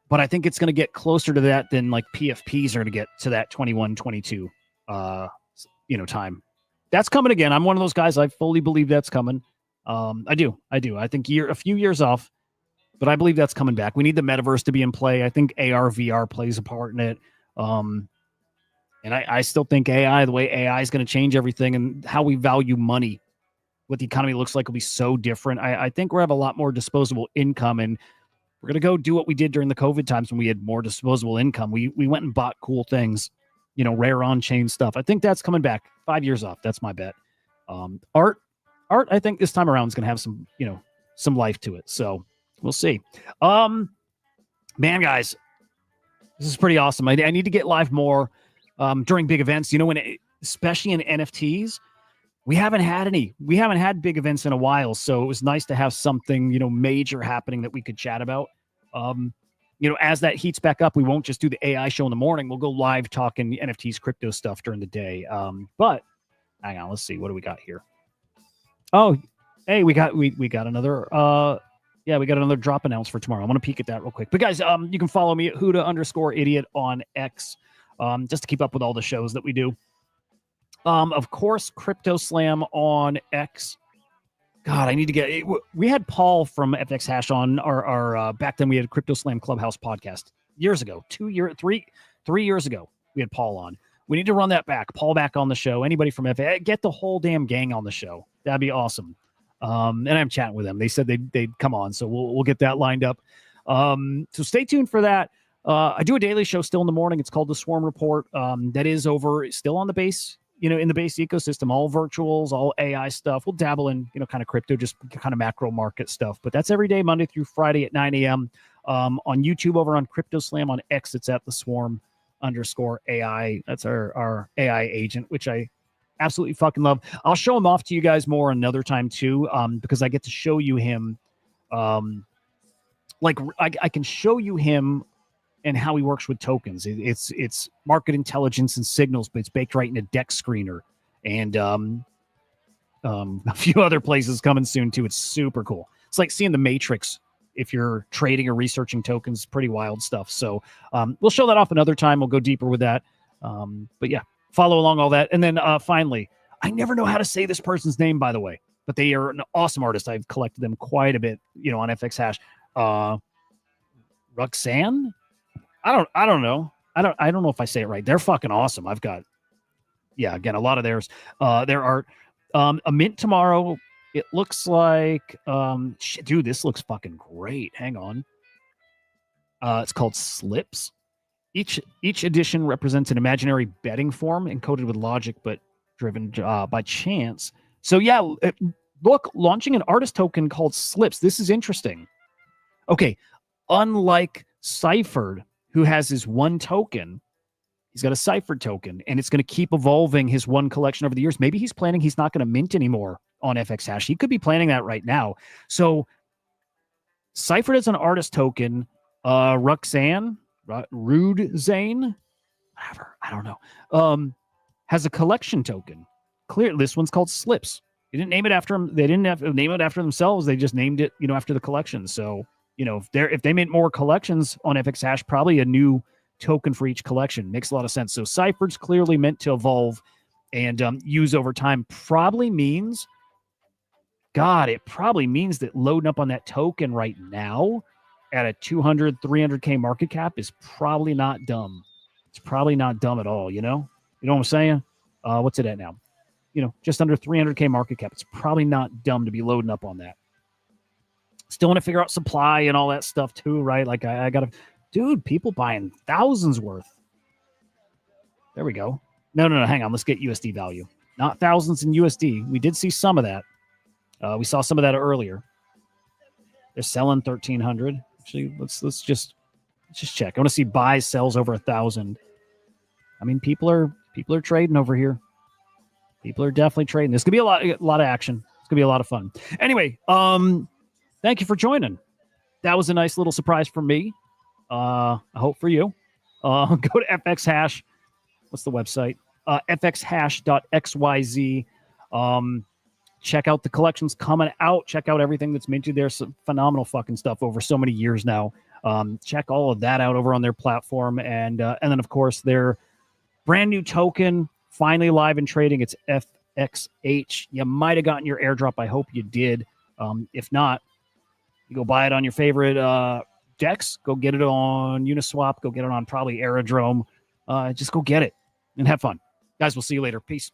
But I think it's going to get closer to that than like PFPs are going to get to that 21, 22, time. That's coming again. I'm one of those guys. I fully believe that's coming. I do. I think a few years off, but I believe that's coming back. We need the metaverse to be in play. I think AR, VR plays a part in it. And I still think AI, the way AI is going to change everything and how we value money, what the economy looks like will be so different. I think we'll have a lot more disposable income, and we're going to go do what we did during the COVID times when we had more disposable income. We went and bought cool things, rare on-chain stuff. I think that's coming back 5 years off. That's my bet. Art, I think this time around is going to have some life to it. So we'll see. Man, guys, this is pretty awesome. I need to get live more during big events. Especially in NFTs, we haven't had big events in a while. So it was nice to have something, major happening that we could chat about. As that heats back up, we won't just do the AI show in the morning. We'll go live talking NFTs, crypto stuff during the day. But hang on, let's see. What do we got here? Oh, hey, we got another, we got another drop announce for tomorrow. I want to peek at that real quick. But guys, you can follow me at Huda_idiot on X, just to keep up with all the shows that we do. Of course, Crypto Slam on X. God, I need to get... We had Paul from FXH on our back then we had a Crypto Slam Clubhouse podcast years ago, 3 years ago. we had Paul on. We need to run that back. Paul back on the show. Anybody from FXH, get the whole damn gang on the show. That'd be awesome. And I'm chatting with them. They said they'd come on, so we'll get that lined up. So stay tuned for that. I do a daily show still in the morning. It's called the Swarm Report. That is over still on the base, in the base ecosystem, all virtuals, all AI stuff. We'll dabble in, kind of crypto, just kind of macro market stuff. But that's every day, Monday through Friday at 9 a.m. On YouTube over on Crypto Slam. On X, it's at the Swarm_AI. That's our AI agent, which I absolutely fucking love. I'll show him off to you guys more another time too, because I get to show you him. I can show you him and how he works with tokens. It's market intelligence and signals, but it's baked right in a DEX screener, and a few other places coming soon too. It's super cool. It's like seeing the Matrix if you're trading or researching tokens. Pretty wild stuff. So we'll show that off another time. We'll go deeper with that. But yeah, follow along all that. And then finally, I never know how to say this person's name, by the way, but they are an awesome artist. I've collected them quite a bit, on FXH. Roxanne? I don't know. I don't know if I say it right. They're fucking awesome. I've got, again, a lot of their art. A mint tomorrow. It looks like, dude, this looks fucking great. Hang on. It's called Slips. Each edition represents an imaginary betting form encoded with logic, but driven by chance. So yeah, look, launching an artist token called Slips. This is interesting. Okay, unlike Ciphard, who has his one token, he's got a Ciphard token, and it's going to keep evolving his one collection over the years. Maybe he's planning he's not going to mint anymore on FXH. He could be planning that right now. So Ciphard has an artist token. Roxanne, Rude Zane, whatever, I don't know, has a collection token. Clear. This one's called Slips. They didn't name it after him. They didn't have to name it after themselves. They just named it, after the collection. So, if they mint more collections on FXH, probably a new token for each collection. Makes a lot of sense. So Ciphard's clearly meant to evolve and use over time. Probably means, it probably means that loading up on that token right now at a 200, 300K market cap is probably not dumb. It's probably not dumb at all, You know what I'm saying? What's it at now? Just under 300K market cap. It's probably not dumb to be loading up on that. Still want to figure out supply and all that stuff too, right? Like I got to, dude, people buying thousands worth. There we go. No, hang on. Let's get USD value. Not thousands in USD. We did see some of that. We saw some of that earlier. They're selling 1,300. Actually, let's just check. I want to see buys, sells over 1,000. I mean, people are trading over here. People are definitely trading. This could be a lot of action. It's gonna be a lot of fun. Anyway, thank you for joining. That was a nice little surprise for me. I hope for you. Go to FXH. What's the website? fxhash.xyz. Check out the collections coming out. Check out everything that's minted there. Some phenomenal fucking stuff over so many years now. Check all of that out over on their platform. And then, of course, their brand new token, finally live and trading. It's FXH. You might have gotten your airdrop. I hope you did. If not, you go buy it on your favorite DEX. Go get it on Uniswap. Go get it on probably Aerodrome. Just go get it and have fun. Guys, we'll see you later. Peace.